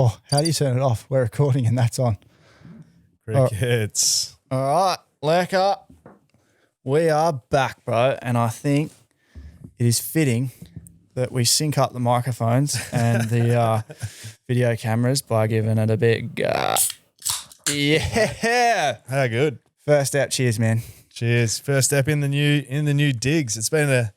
Oh, how do you turn it off? We're recording and that's on. Crickets. All right, Lecca. We are back, bro, and I think it is fitting that we sync up the microphones and the video cameras by giving it a big yeah. How good. First out, cheers, man. Cheers. First step in the new digs. It's been a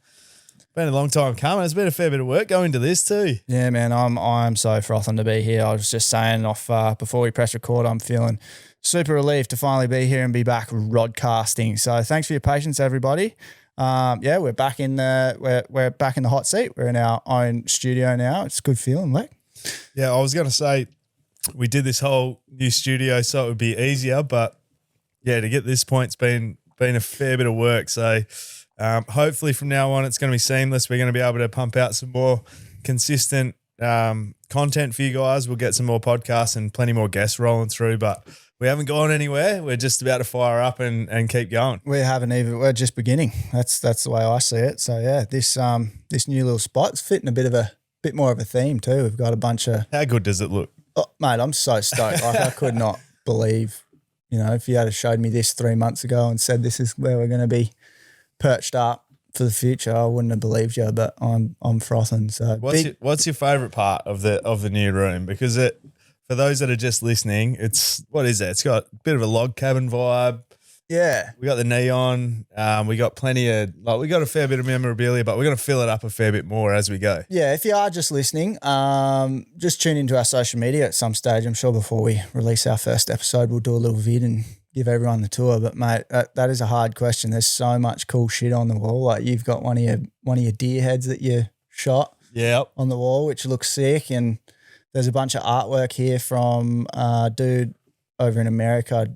long time coming. It's been a fair bit of work going to this too. Yeah, man, I'm so frothing to be here. I was just saying off before we press record, I'm feeling super relieved to finally be here and be back rodcasting. So thanks for your patience, everybody. Yeah, we're back in the back in the hot seat. We're in our own studio now. It's a good feeling, Lek. Yeah, I was going to say we did this whole new studio so it would be easier, but yeah, to get this point, it's been a fair bit of work. So hopefully from now on, it's going to be seamless. We're going to be able to pump out some more consistent content for you guys. We'll get some more podcasts and plenty more guests rolling through, but we haven't gone anywhere. We're just about to fire up and keep going. We're just beginning. That's the way I see it. So yeah, this new little spot's fitting a bit more of a theme too. We've got a bunch of. How good does it look? Oh, mate, I'm so stoked. Like I could not believe, if you had showed me this 3 months ago and said this is where we're going to be perched up for the future, I wouldn't have believed you. But I'm frothing. So what's your favourite part of the new room? Because for those that are just listening, it's got a bit of a log cabin vibe. Yeah. We got the neon. We got we got a fair bit of memorabilia, but we're going to fill it up a fair bit more as we go. Yeah. If you are just listening, just tune into our social media at some stage. I'm sure before we release our first episode, we'll do a little vid and give everyone the tour. But mate, that is a hard question. There's so much cool shit on the wall. Like you've got one of your deer heads that you shot on the wall, which looks sick. And there's a bunch of artwork here from a dude over in America,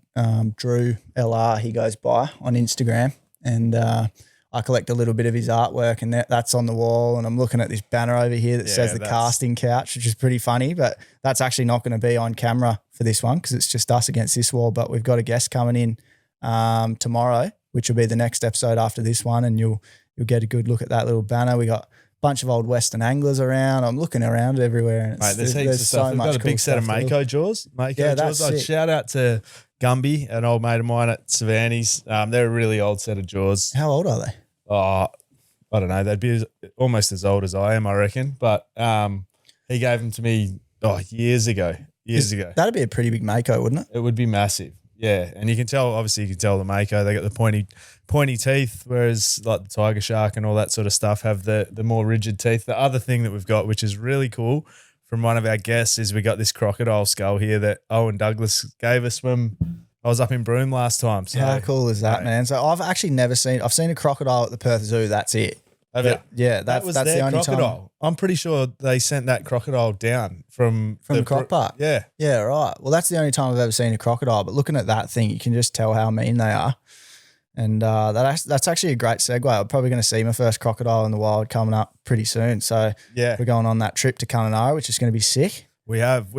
Drew LR, he goes by on Instagram. And I collect a little bit of his artwork and that's on the wall. And I'm looking at this banner over here that says the casting couch, which is pretty funny. But that's actually not going to be on camera for this one because it's just us against this wall. But we've got a guest coming in tomorrow, which will be the next episode after this one. And you'll get a good look at that little banner. We got bunch of old Western anglers around. I'm looking around everywhere. And there's heaps of stuff. We've got a big set of Mako jaws. That's I'd shout out to Gumby, an old mate of mine at Savannah's. They're a really old set of jaws. How old are they? Oh, I don't know. They'd be almost as old as I am, I reckon. But he gave them to me years ago. That'd be a pretty big Mako, wouldn't it? It would be massive. Yeah, and you can tell the Mako, they got the pointy teeth, whereas like the tiger shark and all that sort of stuff have the more rigid teeth. The other thing that we've got, which is really cool from one of our guests, is we got this crocodile skull here that Owen Douglas gave us when I was up in Broome last time. So, how cool is that, man? So I've actually I've seen a crocodile at the Perth Zoo. That's it. Yeah, that's the only crocodile. Time. I'm pretty sure they sent that crocodile down from the croc park. Yeah. Yeah, right. Well, that's the only time I've ever seen a crocodile. But looking at that thing, you can just tell how mean they are. And that's actually a great segue. I'm probably going to see my first crocodile in the wild coming up pretty soon. So yeah, we're going on that trip to Kununurra, which is going to be sick. We have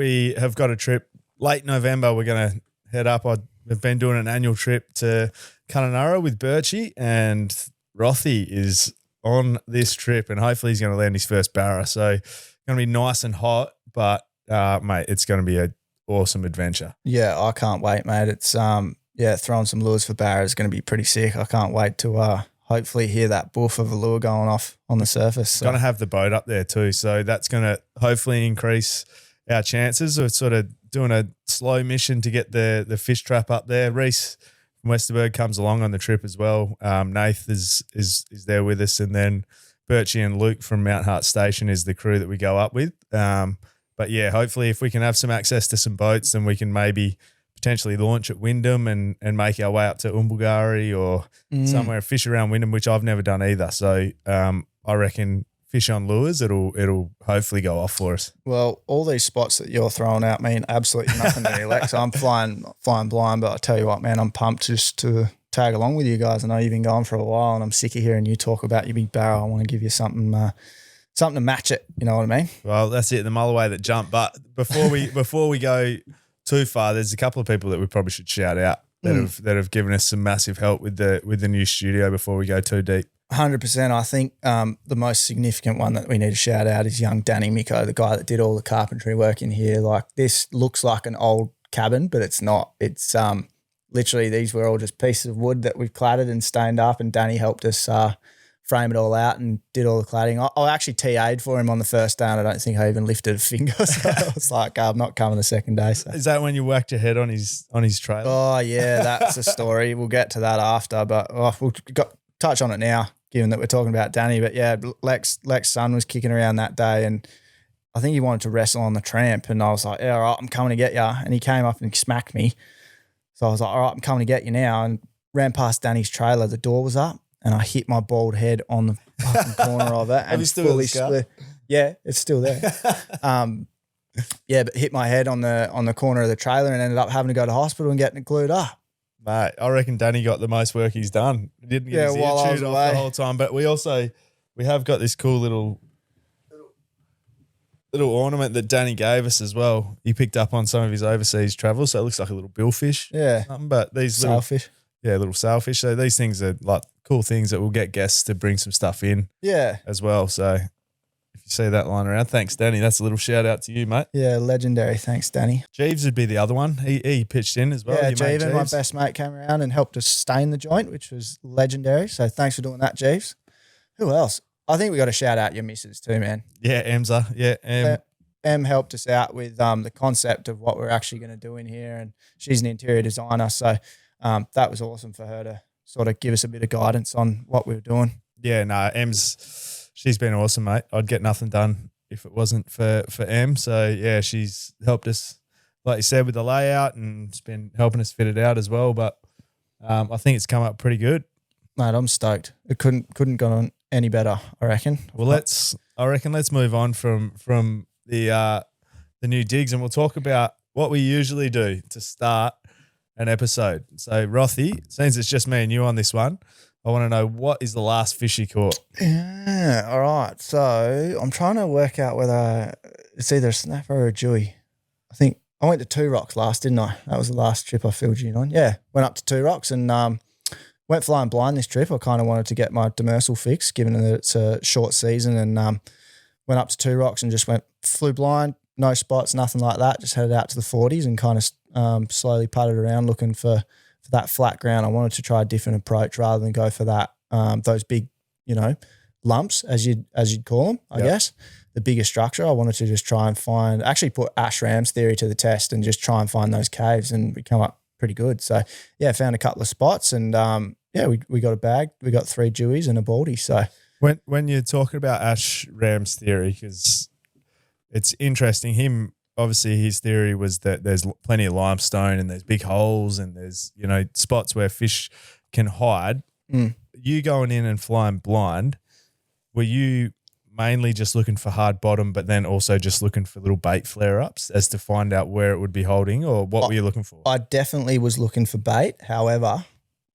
got a trip late November. We're going to head up. We've been doing an annual trip to Kununurra with Birchie, and Rothy is on this trip, and hopefully he's going to land his first barra. So it's going to be nice and hot, but mate, it's going to be an awesome adventure. Yeah, I can't wait, mate. It's throwing some lures for barra is going to be pretty sick. I can't wait to hopefully hear that boof of a lure going off on the surface. So. Going to have the boat up there too, so that's going to hopefully increase our chances of sort of doing a slow mission to get the fish trap up there. Reese from Westerberg comes along on the trip as well. Nath is there with us, and then Birchie and Luke from Mount Hart Station is the crew that we go up with. But yeah, hopefully if we can have some access to some boats, then we can maybe potentially launch at Wyndham and make our way up to Umbulgari or somewhere, fish around Wyndham, which I've never done either. So I reckon fish on lures, it'll hopefully go off for us. Well, all these spots that you're throwing out mean absolutely nothing to me, Lex. I'm flying blind, but I tell you what, man, I'm pumped just to tag along with you guys. I know you've been going for a while, and I'm sick of hearing you talk about your big barrel. I want to give you something to match it. You know what I mean? Well, that's it, the Mulloway that jumped. But before we go too far, there's a couple of people that we probably should shout out that have given us some massive help with the new studio before we go too deep. 100%. I think the most significant one that we need to shout out is young Danny Miko, the guy that did all the carpentry work in here. Like, this looks like an old cabin, but it's not. It's literally, these were all just pieces of wood that we've cladded and stained up, and Danny helped us frame it all out and did all the cladding. I actually TA'd for him on the first day, and I don't think I even lifted a finger. So I was like, I'm not coming the second day. So. Is that when you whacked your head on his trailer? Oh, yeah, that's a story. We'll get to that after, but we'll touch on it now, given that we're talking about Danny. But yeah, Lex's son was kicking around that day, and I think he wanted to wrestle on the tramp, and I was like, yeah, all right, I'm coming to get you. And he came up and smacked me. So I was like, all right, I'm coming to get you now, and ran past Danny's trailer. The door was up, and I hit my bald head on the fucking corner of it. Have you still got the scar? Yeah, it's still there. Yeah, but hit my head on the corner of the trailer and ended up having to go to hospital and getting it glued up. Mate, I reckon Danny got the most work he's done. He didn't get his ear chewed off the whole time. But we have got this cool little ornament that Danny gave us as well. He picked up on some of his overseas travel, so it looks like a little billfish. Yeah. But these sailfish. Little sailfish. So these things are like cool things that will get guests to bring some stuff in. Yeah. As well. So if you see that lying around, thanks, Danny. That's a little shout out to you, mate. Yeah, legendary. Thanks, Danny. Jeeves would be the other one. He pitched in as well. Yeah, Jeeves, my best mate, came around and helped us stain the joint, which was legendary. So thanks for doing that, Jeeves. Who else? I think we got to shout out your missus too, man. Yeah, Emza. Yeah, Em helped us out with the concept of what we're actually going to do in here, and she's an interior designer. So that was awesome for her to sort of give us a bit of guidance on what we were doing. Yeah, no, she's been awesome, mate. I'd get nothing done if it wasn't for Em. So, yeah, she's helped us, like you said, with the layout, and it's been helping us fit it out as well. But I think it's come up pretty good. Mate, I'm stoked. It couldn't go on any better, I reckon. Well, let's move on from the new digs, and we'll talk about what we usually do to start an episode. So, Rothy, since it's just me and you on this one, I want to know, what is the last fish you caught? Yeah, all right. So I'm trying to work out whether it's either a snapper or a Dhuey. I think I went to Two Rocks last, didn't I? That was the last trip I filled you in on. Yeah, went up to Two Rocks and went flying blind this trip. I kind of wanted to get my demersal fix, given that it's a short season, and went up to Two Rocks and just flew blind, no spots, nothing like that. Just headed out to the 40s and kind of slowly putted around looking for that flat ground. I wanted to try a different approach rather than go for that those big, lumps as you'd call them, I guess. The bigger structure. I wanted to just try and actually put Ash Ram's theory to the test and just try and find those caves, and we come up pretty good. So yeah, found a couple of spots, and we got a bag. We got 3 Dhueys and a baldy. So when you're talking about Ash Ram's theory, because it's interesting, obviously his theory was that there's plenty of limestone and there's big holes and there's, spots where fish can hide. You going in and flying blind, were you mainly just looking for hard bottom, but then also just looking for little bait flare-ups as to find out where it would be holding, or what were you looking for? I definitely was looking for bait. However,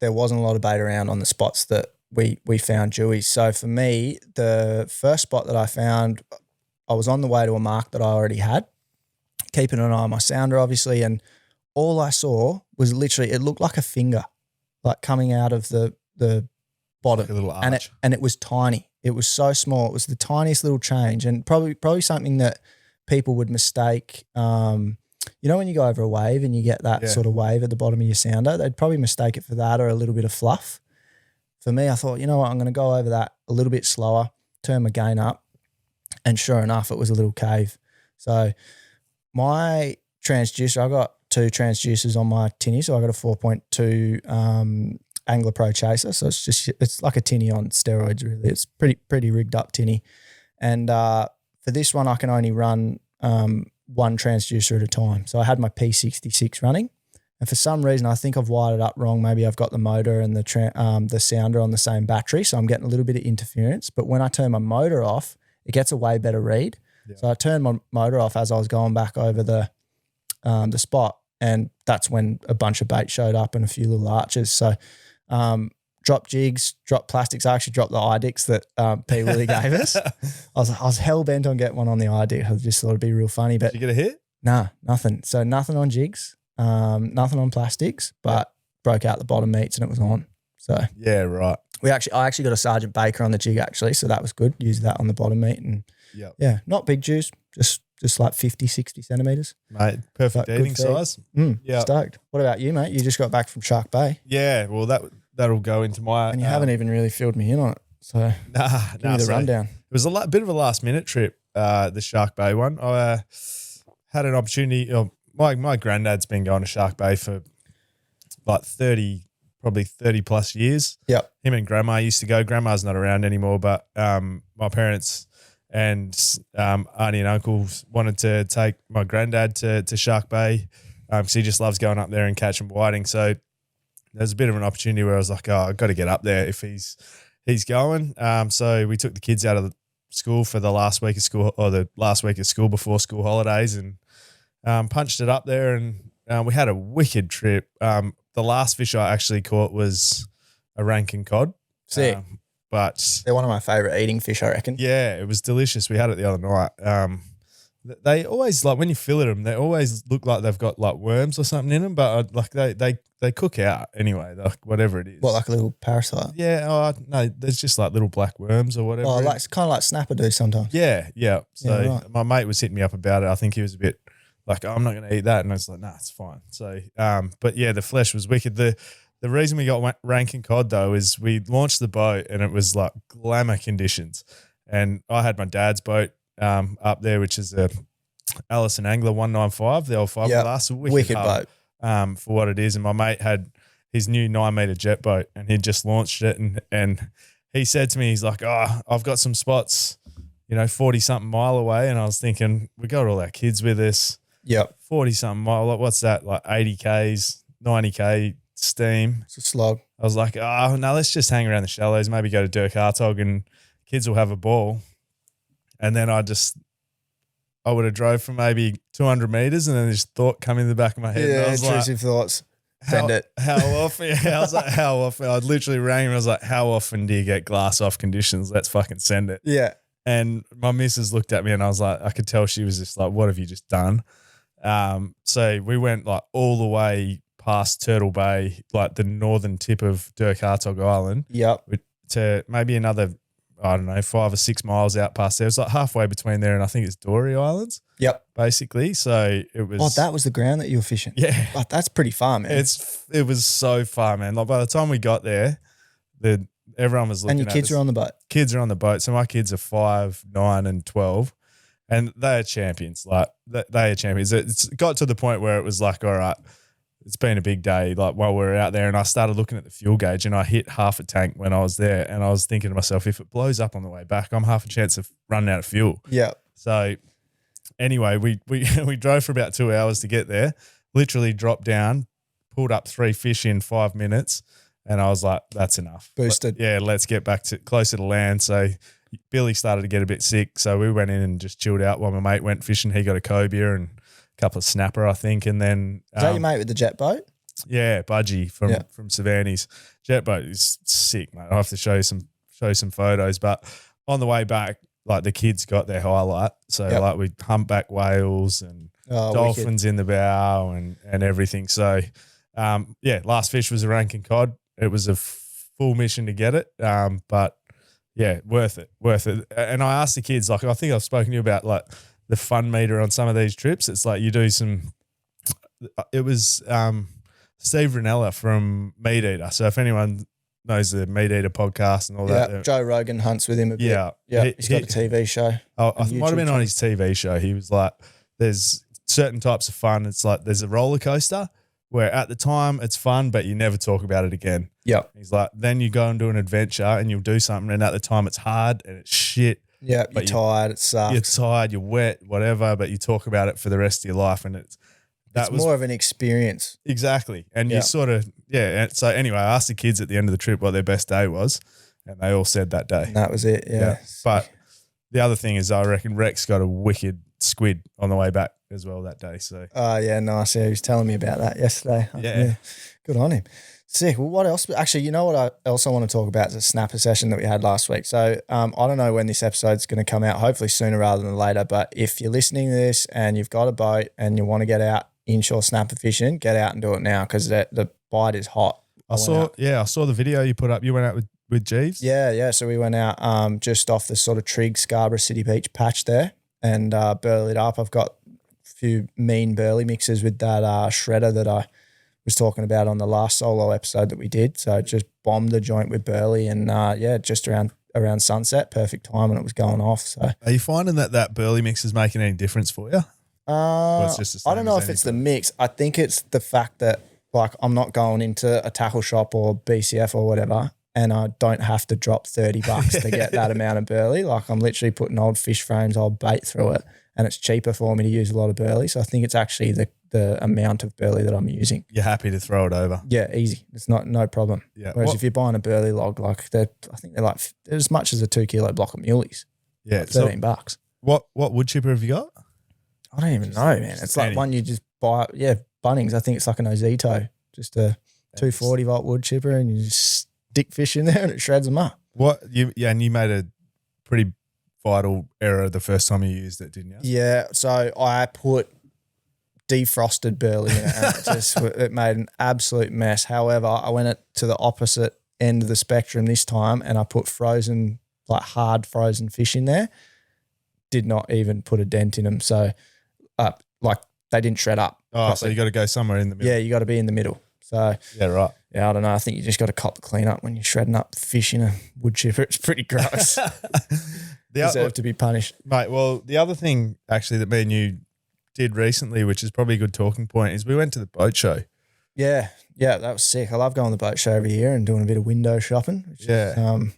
there wasn't a lot of bait around on the spots that we found Dhueys. So for me, the first spot that I found, I was on the way to a mark that I already had, keeping an eye on my sounder, obviously, and all I saw was literally, it looked like a finger, like coming out of the bottom. Like a little arch. And it was tiny. It was so small. It was the tiniest little change, and probably something that people would mistake. When you go over a wave and you get that sort of wave at the bottom of your sounder, they'd probably mistake it for that or a little bit of fluff. For me, I thought, you know what, I'm going to go over that a little bit slower, turn my gain up, and sure enough, it was a little cave. So my transducer, I got 2 transducers on my tinny, so I got a 4.2 Angler Pro Chaser. So it's like a tinny on steroids, really. It's pretty rigged up tinny. And for this one, I can only run one transducer at a time. So I had my P66 running, and for some reason, I think I've wired it up wrong. Maybe I've got the motor and the sounder on the same battery, so I'm getting a little bit of interference. But when I turn my motor off, it gets a way better read. Yeah. So I turned my motor off as I was going back over the spot, and that's when a bunch of bait showed up and a few little arches. So dropped jigs, dropped plastics. I actually dropped the idix that P. Willie gave us. I was hell bent on getting one on the idix. I just thought it'd be real funny. But did you get a hit? Nah, nothing. So nothing on jigs, nothing on plastics, but broke out the bottom meats and it was on. So yeah, right. I actually got a Sergeant Baker on the jig actually, so that was good. Used that on the bottom meat and yeah, not big juice, just like 50, 60 centimetres. Mate, perfect eating size. Stoked. What about you, mate? You just got back from Shark Bay. Yeah, well that'll go into my and you haven't even really filled me in on it. So give me the rundown. It was a bit of a last minute trip, the Shark Bay one. I had an opportunity. My granddad's been going to Shark Bay for like 30 plus years. Yep. Him and Grandma used to go. Grandma's not around anymore, but my parents and auntie and uncles wanted to take my granddad to Shark Bay because he just loves going up there and catching whiting. So there's a bit of an opportunity where I was like, oh, I've got to get up there if he's going. So we took the kids out of the school for the last week of school, or the last week of school before school holidays, and punched it up there, and we had a wicked trip. The last fish I actually caught was a Rankin cod. Sick. But they're one of my favourite eating fish, I reckon. Yeah, it was delicious. We had it the other night. They always, like when you fillet them, they always look like they've got like worms or something in them, but like they cook out anyway, like whatever it is. What, like a little parasite? Yeah. No, there's just like little black worms or whatever. Oh, like kind of like snapper do sometimes. Yeah. So right. my mate was hitting me up about it. I think he was a bit like, I'm not going to eat that. And I was like, nah, it's fine. So, but yeah, the flesh was wicked. The reason we got Rankin cod though is we launched the boat and it was like glamour conditions. And I had my dad's boat up there, which is a Allison Angler 195, the old fiberglass. Wicked boat. For what it is. And my mate had his new 9-meter jet boat and he'd just launched it. And he said to me, he's like, oh, I've got some spots, 40-something mile away. And I was thinking, we got all our kids with us. Yep. 40-something mile. Like, what's that? Like 80 Ks, 90 K steam. It's a slog. I was like, oh, no, let's just hang around the shallows, maybe go to Dirk Hartog and kids will have a ball. And then I would have drove for maybe 200 meters and then this thought come in the back of my head. Yeah, and I was intrusive thoughts. Send it. How often? Yeah, I was like, how often? I literally rang him. I was like, how often do you get glass off conditions? Let's fucking send it. Yeah. And my missus looked at me and I was like, I could tell she was just like, what have you just done? So we went like all the way past Turtle Bay, like the northern tip of Dirk Hartog Island. Yep. To maybe another, I don't know, 5 or 6 miles out past there. It was like halfway between there and I think it's Dory Islands. Yep. Basically. So it was. Oh, that was the ground that you were fishing. Yeah. But that's pretty far, man. It was so far, man. Like by the time we got there, everyone was looking at us. And your kids are on the boat. Kids are on the boat. So my kids are 5, 9 and 12 and they are champions. Like they are champions. It's got to the point where it was like, all right, it's been a big day, like while we were out there, and I started looking at the fuel gauge and I hit half a tank when I was there, and I was thinking to myself, if it blows up on the way back, I'm half a chance of running out of fuel. Yeah. So anyway, we drove for about 2 hours to get there, literally dropped down, pulled up 3 fish in 5 minutes, and I was like, that's enough. Boosted. Let's get back to closer to land. So Billy started to get a bit sick, so we went in and just chilled out while my mate went fishing. He got a cobia and couple of snapper, I think, and then is that your mate with the jet boat? Yeah, Budgie from Savannah's jet boat is sick, mate. I will have to show you some photos. But on the way back, like the kids got their highlight. So like we humpback whales and dolphins in the bow and everything. So last fish was a Rankin cod. It was a full mission to get it, but yeah, worth it. And I asked the kids, like I think I've spoken to you about like the fun meter on some of these trips. It's like you do it was Steve Ranella from Meat Eater. So if anyone knows the Meat Eater podcast and all that. Joe Rogan hunts with him a bit. Yeah. He's got a TV show. I might have been on his TV show. He was like, there's certain types of fun. It's like there's a roller coaster where at the time it's fun, but you never talk about it again. Yeah. He's like, then you go and do an adventure and you'll do something and at the time it's hard and it's shit. Yeah, you're tired, it sucks. You're tired, you're wet, whatever, but you talk about it for the rest of your life and it's more of an experience. Exactly. And you sort of, So anyway, I asked the kids at the end of the trip what their best day was and they all said that day. And that was it, yeah. But the other thing is I reckon Rex got a wicked squid on the way back as well that day. So. Oh, yeah, nice. Yeah, he was telling me about that yesterday. Yeah. Good on him. Sick. Well, what else? Actually, you know what I also want to talk about is a snapper session that we had last week. So I don't know when this episode's going to come out, hopefully sooner rather than later. But if you're listening to this and you've got a boat and you want to get out inshore snapper fishing, get out and do it now because the bite is hot. I saw the video you put up. You went out with with Jeeves? Yeah. So we went out just off the sort of Trigg, Scarborough City Beach patch there and burleyed up. I've got a few mean burley mixes with that shredder that I was talking about on the last solo episode that we did. So just bombed the joint with burley and just around sunset, perfect time when it was going off. So Are you finding that burley mix is making any difference for you? It's just the same I don't know if it's the mix. I think it's the fact that like I'm not going into a tackle shop or BCF or whatever and I don't have to drop $30 to get that amount of burley. Like I'm literally putting old fish frames, old bait through it and it's cheaper for me to use a lot of burley. So I think it's actually the amount of burley that I'm using. You're happy to throw it over? Yeah, easy. It's no problem. Yeah. Whereas if you're buying a burley log, like I think they're like as much as a 2 kilo block of muleys. Yeah. Like $13. What wood chipper have you got? I don't even know, man. It's like one you just buy. Yeah, Bunnings. I think it's like an Ozito, just a 240 volt wood chipper, and you just stick fish in there and it shreds them up. And you made a pretty vital error the first time you used it, didn't you? Yeah. So I put defrosted burley in it, and it made an absolute mess. However, I went to the opposite end of the spectrum this time, and I put frozen, like hard frozen fish in there. Did not even put a dent in them. So. Like they didn't shred up. Oh, properly. So you got to go somewhere in the middle. Yeah, you got to be in the middle. So yeah, right. Yeah, I don't know. I think you just got to cop the clean up when you're shredding up fish in a wood chipper. It's pretty gross. Deserve to be punished, mate. Well, the other thing actually that me and you did recently, which is probably a good talking point, is we went to the boat show. Yeah, that was sick. I love going to the boat show every year and doing a bit of window shopping. Some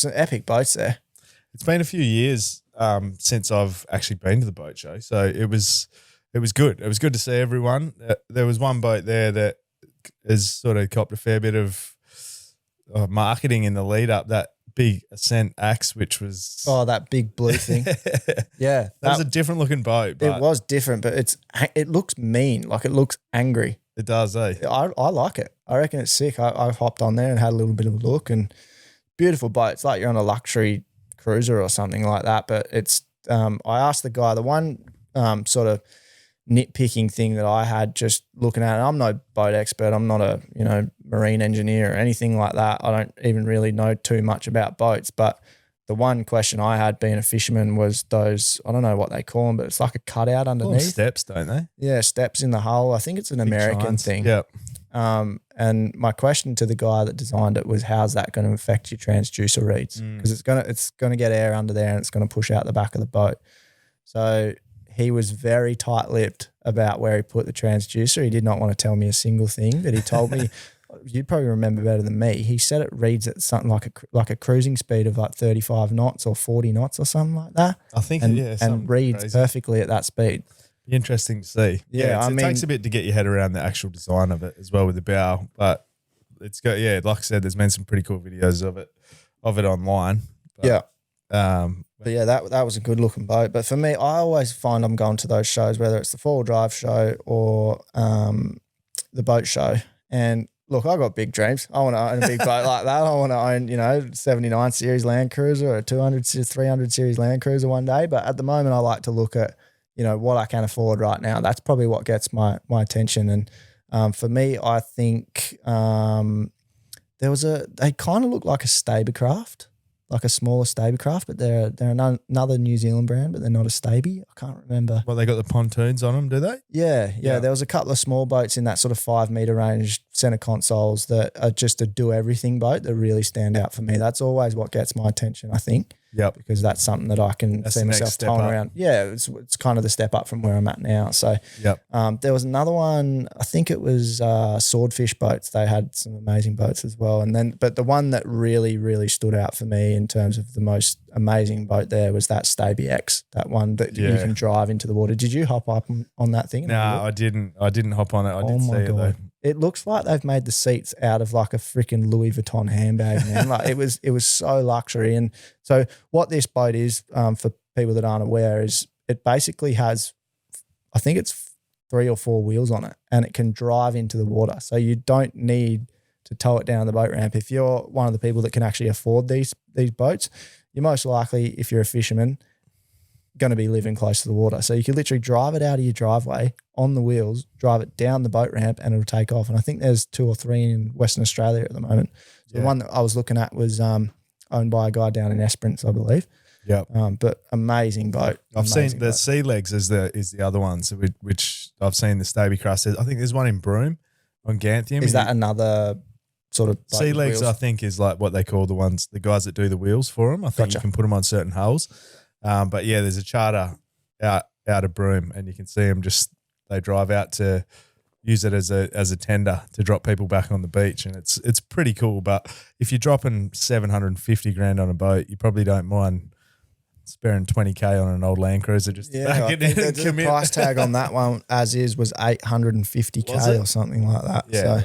epic boats there. It's been a few years since I've actually been to the boat show, so it was good. It was good to see everyone. There was one boat there that has sort of copped a fair bit of marketing in the lead up. That big Ascent Axe, which was that big blue thing. Yeah, that was a different looking boat. It was different, but it looks mean. Like it looks angry. It does, eh? I like it. I reckon it's sick. I hopped on there and had a little bit of a look, and beautiful boat. It's like you're on a luxury cruiser or something like that. But it's I asked the guy, the one sort of nitpicking thing that I had just looking at it. I'm no boat expert. I'm not a marine engineer or anything like that. I don't even really know too much about boats. But the one question I had being a fisherman was those, I don't know what they call them, but it's like a cutout underneath. Steps, don't they? Yeah, steps in the hull. I think it's an American thing. Yeah. And my question to the guy that designed it was, how's that going to affect your transducer reads? Because it's gonna get air under there and it's going to push out the back of the boat. So he was very tight-lipped about where he put the transducer. He did not want to tell me a single thing, but he told me, you'd probably remember better than me. He said it reads at something like a cruising speed of like 35 knots or 40 knots or something like that. I think, and reads crazy. Perfectly at that speed. Interesting to see. Yeah, it takes a bit to get your head around the actual design of it as well with the bow, but it's got like I said, there's been some pretty cool videos of it online. But, But yeah, that was a good looking boat. But for me, I always find I'm going to those shows, whether it's the 4-wheel drive show or the boat show. And look, I got big dreams. I want to own a big boat like that. I want to own, 79 series Land Cruiser or a 200, 300 series Land Cruiser one day. But at the moment, I like to look at, what I can afford right now. That's probably what gets my attention. And for me, I think they kind of look like a Stabicraft. Like a smaller Stabicraft, but they're another New Zealand brand, but they're not a Staby. I can't remember. Well, they got the pontoons on them, do they? Yeah. There was a couple of small boats in that sort of 5 meter range, center consoles that are just a do everything boat that really stand out for me. That's always what gets my attention, I think. Yep. Because that's something that I can see myself towing around. Yeah, it's kind of the step up from where I'm at now. So there was another one, I think it was Swordfish boats. They had some amazing boats as well. But the one that really, really stood out for me in terms of the most amazing boat there was that Staby X, that one that you can drive into the water. Did you hop up on that thing? No, I didn't hop on it. I did see it though. It looks like they've made the seats out of like a freaking Louis Vuitton handbag, man. Like it was so luxury. And so what this boat is, for people that aren't aware, is it basically has, I think it's 3 or 4 wheels on it, and it can drive into the water. So you don't need to tow it down the boat ramp. If you're one of the people that can actually afford these boats, you're most likely, if you're a fisherman, going to be living close to the water. So you could literally drive it out of your driveway on the wheels, drive it down the boat ramp, and it'll take off. And I think there's 2 or 3 in Western Australia at the moment. So the one that I was looking at was owned by a guy down in Esperance, I believe. Yeah. But amazing boat. I've seen the sea legs is the other one, so which I've seen the Staby Crust. I think there's one in Broome on Ganthium. Is that another sort of boat sea legs? wheels? I think is like what they call the guys that do the wheels for them. I think you can put them on certain hulls. But yeah, there's a charter out of Broome, and you can see them they drive out to use it as a tender to drop people back on the beach, and it's pretty cool. But if you're dropping 750 grand on a boat, you probably don't mind sparing 20K on an old Land Cruiser just to back it in and commit. The price tag on that one was 850K or something like that. Yeah,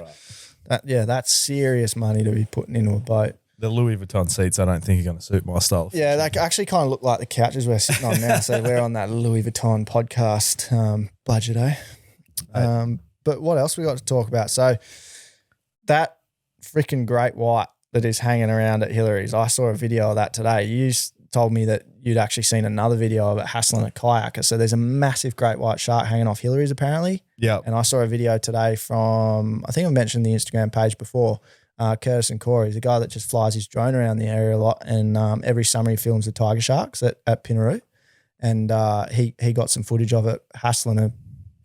so that's serious money to be putting into a boat. The Louis Vuitton seats, I don't think are going to suit my style. Yeah, they actually kind of look like the couches we're sitting on now. So we're on that Louis Vuitton podcast budget, eh? But what else we got to talk about? So that freaking great white that is hanging around at Hillary's, I saw a video of that today. You told me that you'd actually seen another video of it hassling a kayaker. So there's a massive great white shark hanging off Hillary's apparently. Yeah. And I saw a video today from, I think I mentioned the Instagram page before, Curtis and Corey. He's a guy that just flies his drone around the area a lot, and every summer he films the tiger sharks at Pinaroo. And he got some footage of it hassling a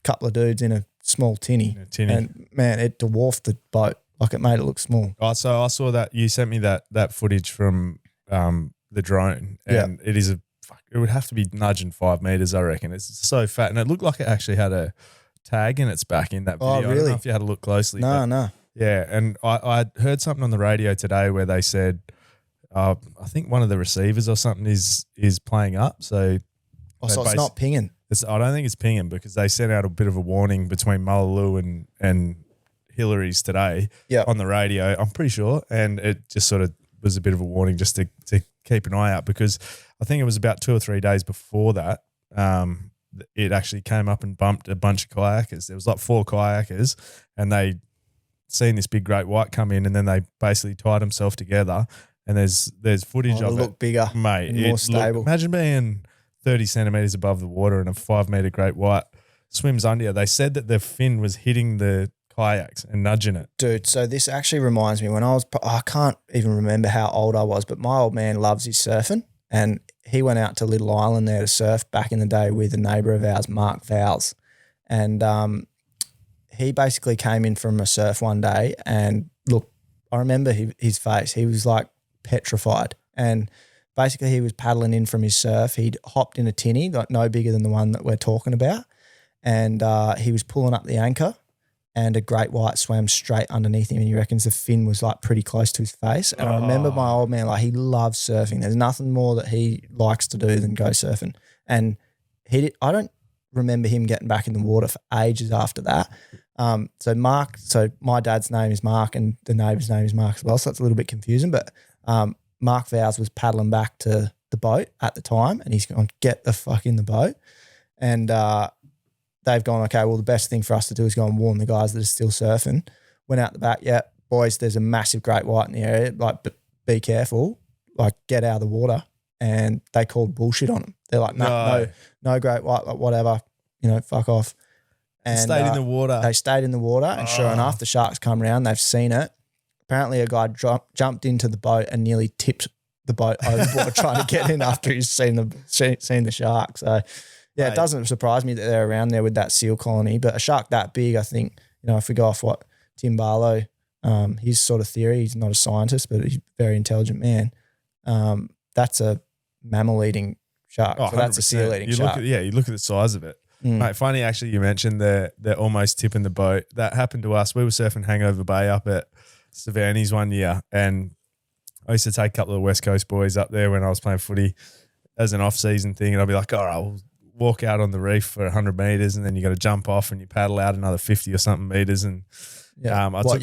couple of dudes in a small tinny. And man, it dwarfed the boat. Like it made it look small. Oh, so I saw that you sent me that footage from the drone, and it would have to be nudging 5 meters, I reckon. It's so fat, and it looked like it actually had a tag in its back in that video. Oh, really? I don't know if you had a look closely. No. Yeah, and I heard something on the radio today where they said, I think one of the receivers or something is playing up. So, so it's not pinging. I don't think it's pinging, because they sent out a bit of a warning between Mullaloo and Hillary's today on the radio, I'm pretty sure, and it just sort of was a bit of a warning just to keep an eye out, because I think it was about 2 or 3 days before that it actually came up and bumped a bunch of kayakers. There was like 4 kayakers, and they seen this big great white come in, and then they basically tied themselves together, and there's footage of it. Look bigger, mate. More stable. Imagine being 30 centimetres above the water and a 5 metre great white swims under you. They said that the fin was hitting the kayaks and nudging it. Dude, so this actually reminds me when I can't even remember how old I was, but my old man loves his surfing, and he went out to Little Island there to surf back in the day with a neighbour of ours, Mark Vowles. And he basically came in from a surf one day, and look, I remember his face. He was like petrified. And basically he was paddling in from his surf. He'd hopped in a tinny, like no bigger than the one that we're talking about. And he was pulling up the anchor, and a great white swam straight underneath him, and he reckons the fin was like pretty close to his face. And I remember my old man, like he loves surfing. There's nothing more that he likes to do than go surfing. And I don't remember him getting back in the water for ages after that. So my dad's name is Mark, and the neighbour's name is Mark as well, so that's a little bit confusing. But Mark Vowles was paddling back to the boat at the time, and he's gone, get the fuck in the boat. And they've gone, okay, well, the best thing for us to do is go and warn the guys that are still surfing. Went out the back, boys, there's a massive great white in the area, like, be careful, like, get out of the water. And they called bullshit on them. They're like, no great white, like, whatever, fuck off. And stayed in the water. They stayed in the water, and sure enough, the sharks come around, they've seen it. Apparently a guy jumped into the boat and nearly tipped the boat overboard trying to get in after he's seen the shark. So, yeah, it doesn't surprise me that they're around there with that seal colony. But a shark that big, I think, if we go off what Tim Barlow, his sort of theory, he's not a scientist, but he's a very intelligent man. That's a mammal-eating shark. So that's a seal-eating shark. You look at the size of it. Mate, funny actually you mentioned they're almost tipping the boat. That happened to us. We were surfing Hangover Bay up at Savannah's one year, and I used to take a couple of West Coast boys up there when I was playing footy as an off-season thing, and I'd be like, all right, we'll walk out on the reef for 100 metres, and then you got to jump off and you paddle out another 50 or something metres. And you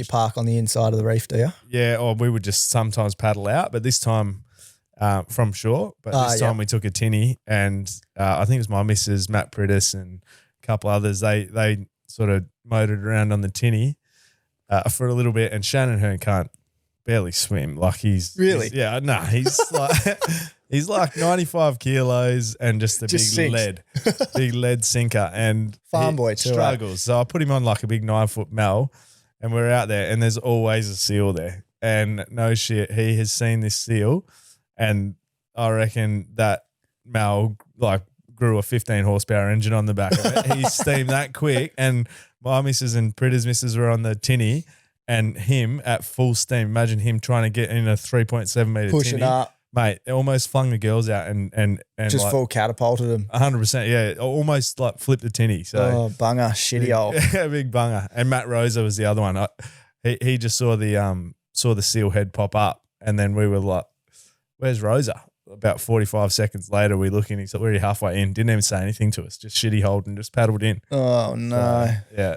park on the inside of the reef, do you? Yeah, or we would just sometimes paddle out, but this time from shore. But this time we took a tinny, and I think it was my missus, Matt Prittis, and a couple others. They sort of motored around on the tinny for a little bit, and Shannon Hearn can't barely swim. Like he's really, he's like He's like 95 kilos and just a big lead sinker. And farm boy too. Struggles. So I put him on like a big 9-foot Mel, and we're out there, and there's always a seal there. And no shit, he has seen this seal, and I reckon that Mel like grew a 15 horsepower engine on the back of it. He steamed that quick, and my missus and Pritter's missus were on the tinny, and him at full steam. Imagine him trying to get in a 3.7 meter pushing tinny. up. Mate, it almost flung the girls out and just like, full catapulted them. 100%, yeah. Almost like flipped the tinny. So bunger, shitty old. Yeah, big bunger. And Matt Rosa was the other one. He just saw the seal head pop up, and then we were like, "Where's Rosa?" About 45 seconds later, we look in. He's already halfway in. Didn't even say anything to us. Just shitty hold and just paddled in. Oh no! So, yeah,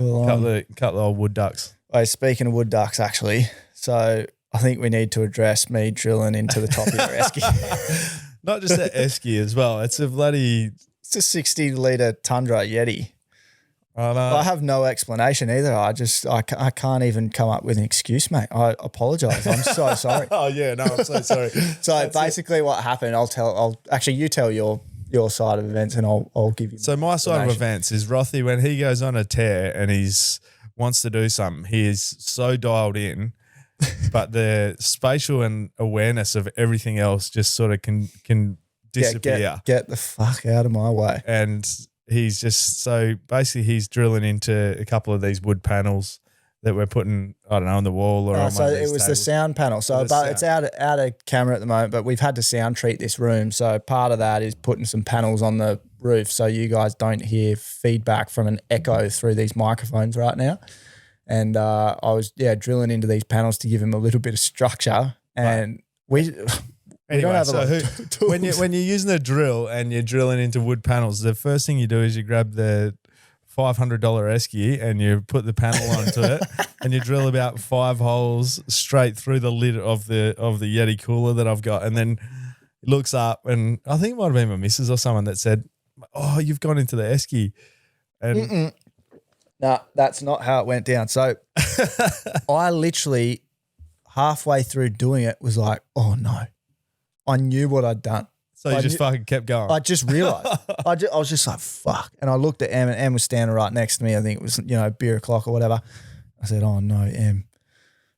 couple of old wood ducks. Oh, speaking of wood ducks, actually, so I think we need to address me drilling into the top of your esky. Not just that esky as well. It's a 60-litre Tundra Yeti. I know. I have no explanation either. I can't even come up with an excuse, mate. I apologise. I'm so sorry. Oh yeah, no, I'm so sorry. So basically, what happened? You tell your side of events, and I'll give you. So my side of events is Rothy when he goes on a tear and wants to do something. He is so dialed in. But the spatial and awareness of everything else just sort of can disappear. Get the fuck out of my way. And he's just so basically he's drilling into a couple of these wood panels that we're putting, I don't know, on the wall or on so one of these it was tables. the sound panel. So it's out of camera at the moment, but we've had to sound treat this room. So part of that is putting some panels on the roof so you guys don't hear feedback from an echo through these microphones right now. And I was drilling into these panels to give him a little bit of structure, and we don't have when you're using a drill and you're drilling into wood panels, the first thing you do is you grab the $500 esky and you put the panel onto it, and you drill about 5 holes straight through the lid of the Yeti cooler that I've got, and then he looks up, and I think it might have been my missus or someone that said, "Oh, you've gone into the esky," and. No, that's not how it went down. So I literally halfway through doing it was like, oh no, I knew what I'd done. So you just fucking kept going. I just realized. I was just like, fuck. And I looked at Em, and Em was standing right next to me. I think it was, beer o'clock or whatever. I said, oh no, Em.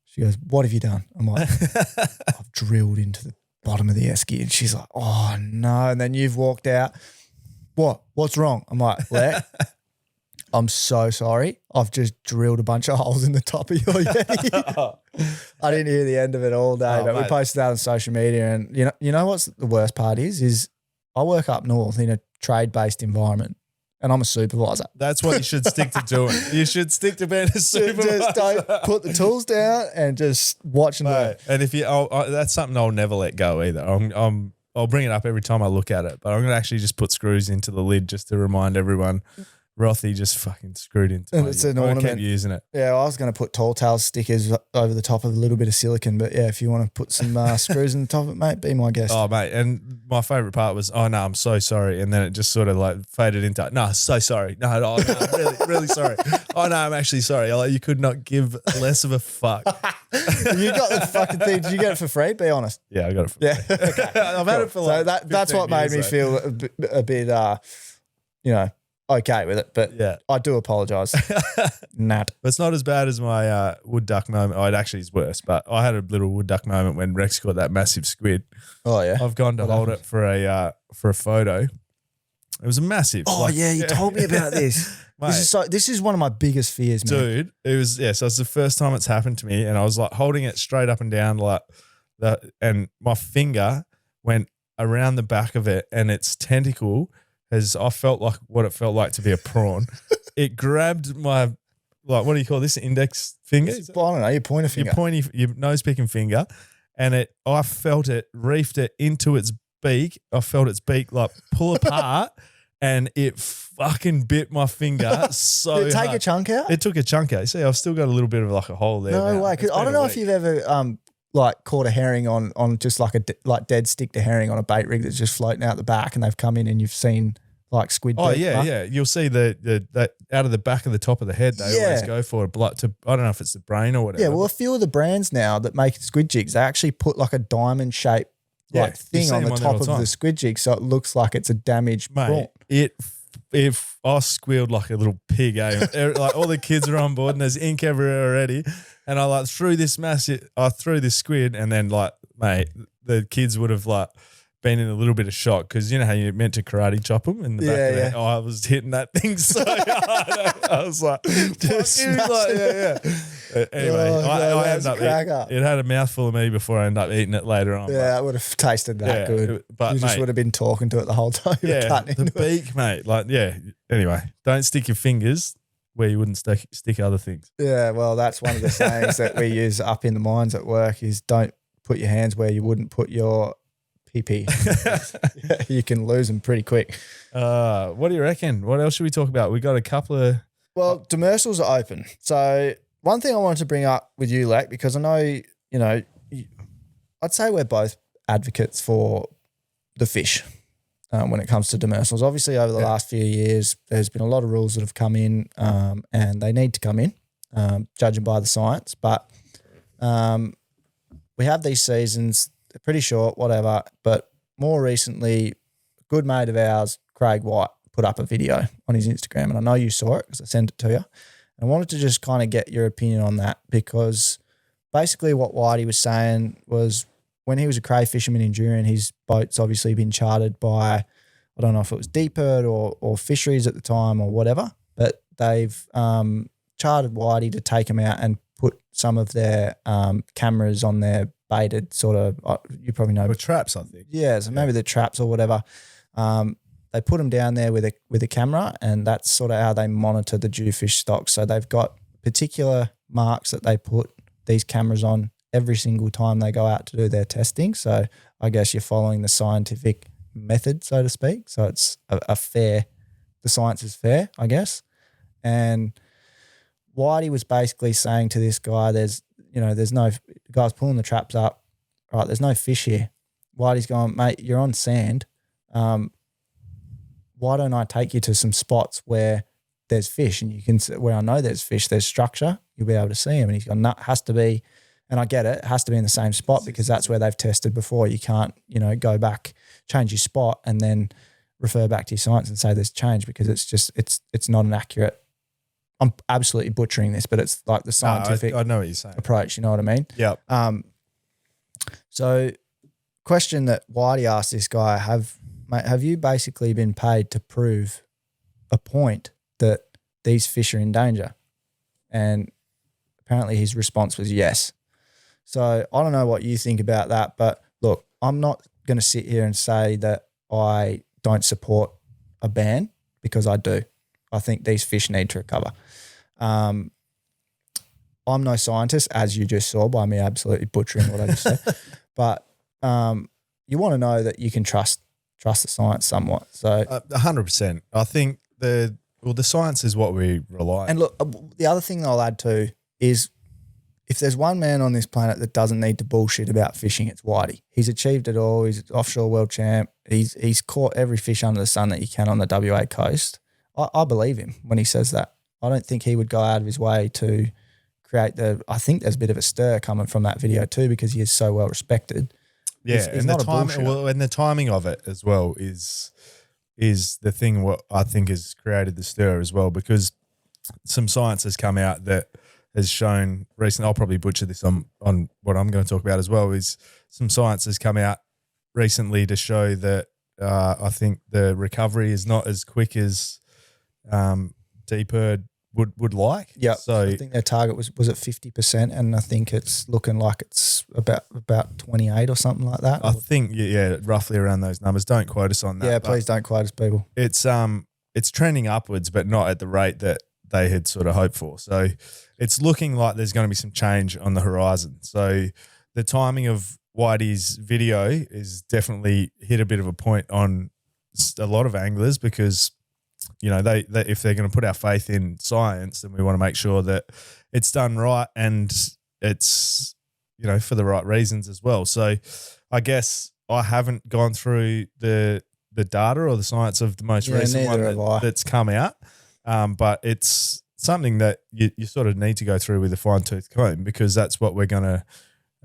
She goes, what have you done? I'm like, I've drilled into the bottom of the esky. And she's like, oh no. And then you've walked out. What's wrong? I'm like, Leck, I'm so sorry. I've just drilled a bunch of holes in the top of your Yeti. I didn't hear the end of it all day, but we posted that on social media. And you know what's the worst part is I work up north in a trade-based environment, and I'm a supervisor. That's what you should stick to doing. You should stick to being a supervisor. Just don't put the tools down and just watch and learn. And if that's something I'll never let go either. I'll bring it up every time I look at it, but I'm going to actually just put screws into the lid just to remind everyone. Rothy just fucking screwed into it. It's an ornament. I kept using it. Yeah, I was going to put tall tale stickers over the top of a little bit of silicone, but yeah, if you want to put some screws in the top of it, mate, be my guest. Oh, mate, and my favourite part was, oh, no, I'm so sorry. And then it just sort of like faded into, no, so sorry. No, really, really sorry. Oh, no, I'm actually sorry. You could not give less of a fuck. You got the fucking thing. Did you get it for free? Be honest. Yeah, I got it for free. Yeah. Okay. I've had it for like that's what made me feel a bit, okay with it, but yeah. I do apologise. Nat. It's not as bad as my wood duck moment. It actually is worse, but I had a little wood duck moment when Rex caught that massive squid. Oh, yeah. I've gone to hold it for a photo. It was a massive. Oh, you told me about this. Mate, this is one of my biggest fears, man. Dude, it was, so it's the first time it's happened to me, and I was like holding it straight up and down like that, and my finger went around the back of it, and its tentacle I felt like what it felt like to be a prawn. It grabbed my, what do you call this, index finger? I don't know, your pointer finger. Your nose picking finger. And I felt it, reefed it into its beak. I felt its beak like pull apart, and it fucking bit my finger so Did it take hard. A chunk out? It took a chunk out. See, I've still got a little bit of like a hole there. No way. Because I don't know if you've ever caught a herring on just like dead stick to herring on a bait rig that's just floating out the back, and they've come in and you've seen like squid. Oh yeah. You'll see that out of the back of the top of the head. They always go for a blood to. I don't know if it's the brain or whatever. Yeah, well, a few of the brands now that make squid jigs, they actually put like a diamond shaped like you thing see on them the on there all top the of time. the squid jig, so it looks like it's a damaged prawn. Mate, if I squealed like a little pig, like all the kids are on board and there's ink everywhere already, and I like threw this squid, and then like, mate, the kids would have like been in a little bit of shock because you know how you're meant to karate chop them in the back of their. Oh, I was hitting that thing so hard. I was like, Just Anyway, I ended up it had a mouthful of me before I ended up eating it later on. Yeah, it would have tasted that good. But you just would have been talking to it the whole time. The beak, mate. Like, Anyway, don't stick your fingers where you wouldn't stick other things. Yeah, well, that's one of the sayings that we use up in the mines at work is don't put your hands where you wouldn't put your pee-pee. You can lose them pretty quick. What do you reckon? What else should we talk about? We got a couple of... Well, demersals are open. So one thing I wanted to bring up with you, Lec, because I know, I'd say we're both advocates for the fish when it comes to demersals. Obviously, over the last few years, there's been a lot of rules that have come in and they need to come in, judging by the science. But we have these seasons, they're pretty short, whatever. But more recently, a good mate of ours, Craig White, put up a video on his Instagram. And I know you saw it because I sent it to you. And I wanted to just kind of get your opinion on that because basically what Whitey was saying was when he was a cray fisherman in Jurien, his boat's obviously been chartered by, I don't know if it was DPIRD or fisheries at the time or whatever, but they've chartered Whitey to take him out and put some of their cameras on their baited sort of, you probably know. The traps, I think. Yeah, so maybe the traps or whatever. They put them down there with a camera, and that's sort of how they monitor the jewfish stock. So they've got particular marks that they put these cameras on every single time they go out to do their testing. So I guess you're following the scientific method, so to speak. So it's the science is fair, I guess. And Whitey was basically saying to this guy, the guy's pulling the traps up, right, there's no fish here. Whitey's going, mate, you're on sand. Why don't I take you to some spots where there's fish and where I know there's fish, there's structure, you'll be able to see them. And he's gone, no, it has to be, and I get it has to be in the same spot because that's where they've tested before. You can't, go back, change your spot and then refer back to your science and say there's change because it's not an accurate. I'm absolutely butchering this, but it's like the scientific I know what you're saying. Approach, you know what I mean? Yeah. So question that Whitey asked this guy, have you basically been paid to prove a point that these fish are in danger? And apparently his response was yes. So I don't know what you think about that, but look, I'm not going to sit here and say that I don't support a ban because I do. I think these fish need to recover. I'm no scientist, as you just saw by me absolutely butchering what I just said, but you want to know that you can trust the science somewhat. So 100%. I think the science is what we rely on. And look, the other thing I'll add too is if there's one man on this planet that doesn't need to bullshit about fishing, it's Whitey. He's achieved it all. He's an offshore world champ. He's caught every fish under the sun that you can on the WA coast. I believe him when he says that. I don't think he would go out of his way to create I think there's a bit of a stir coming from that video too because he is so well respected. Yeah, he's not a bullshitter. And the timing of it as well is the thing what I think has created the stir as well because some science has come out that has shown recently, I'll probably butcher this on what I'm going to talk about as well, is some science has come out recently to show that I think the recovery is not as quick as DPIRD would like. Yeah. So I think their target was it 50%, and I think it's looking like it's about 28 or something like that. I think roughly around those numbers. Don't quote us on that. Yeah, please don't quote us, people. It's trending upwards, but not at the rate that they had sort of hoped for. So it's looking like there's going to be some change on the horizon. So the timing of Whitey's video is definitely hit a bit of a point on a lot of anglers because they if they're going to put our faith in science, then we want to make sure that it's done right and it's for the right reasons as well. So I guess I haven't gone through the data or the science of the most recent one that's come out, but it's something that you sort of need to go through with a fine-tooth comb because that's what we're going to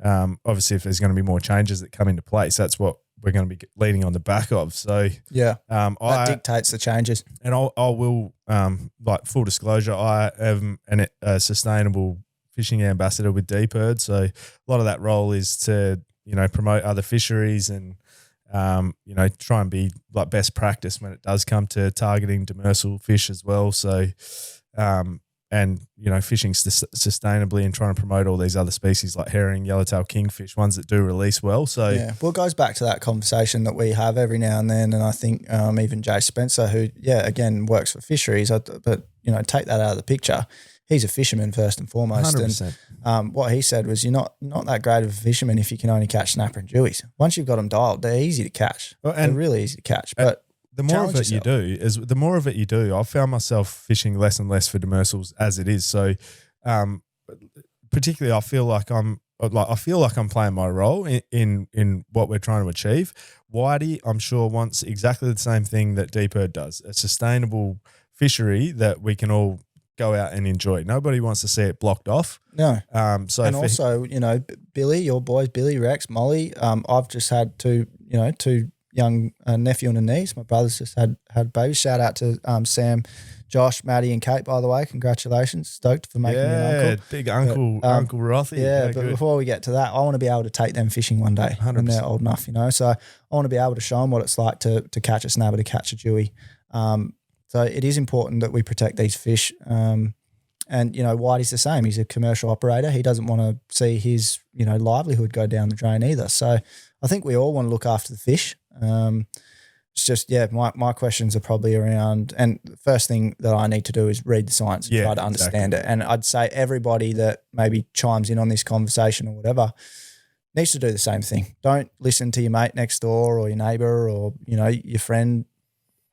obviously if there's going to be more changes that come into place, that's what we're going to be leading on the back of. So yeah, that dictates the changes. And I will, like full disclosure, I am a sustainable fishing ambassador with DPIRD. So a lot of that role is to, promote other fisheries and, try and be like best practice when it does come to targeting demersal fish as well. So, fishing sustainably and trying to promote all these other species like herring, yellowtail kingfish, ones that do release well. So yeah, well, it goes back to that conversation that we have every now and then, and I think even Jay Spencer, who again works for fisheries, but take that out of the picture. He's a fisherman first and foremost. 100%. And what he said was, you're not that great of a fisherman if you can only catch snapper and deweys. Once you've got them dialed, they're easy to catch. They're really easy to catch, but. The more of it you do, I've found myself fishing less and less for demersals as it is. So, particularly, I feel like I'm playing my role in what we're trying to achieve. Whitey, I'm sure, wants exactly the same thing that DPIRD does: a sustainable fishery that we can all go out and enjoy. Nobody wants to see it blocked off. No. So Billy, your boys, Billy, Rex, Molly. I've just had two young nephew and a niece. My brother's just had babies. Shout out to Sam, Josh, Maddie, and Kate, by the way. Congratulations. Stoked for making me an uncle. Big uncle, Uncle Rothy. Yeah, but before we get to that, I want to be able to take them fishing one day 100%. when they're old enough, So I want to be able to show them what it's like to catch a snapper, to catch a dewy. So it is important that we protect these fish. And, Whitey's the same. He's a commercial operator. He doesn't want to see his, livelihood go down the drain either. So I think we all want to look after the fish. It's just, my questions are probably around, and the first thing that I need to do is read the science and try to understand it. And I'd say everybody that maybe chimes in on this conversation or whatever needs to do the same thing. Don't listen to your mate next door or your neighbor or, your friend.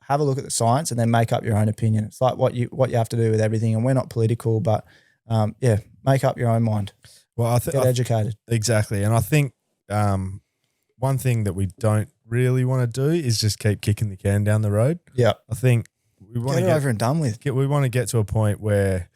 Have a look at the science and then make up your own opinion. It's like what you have to do with everything. And we're not political, but make up your own mind. Well, get educated. Exactly. And I think one thing that we don't really want to do is just keep kicking the can down the road. Yeah. I think we want to get over and done with. We want to get to a point where,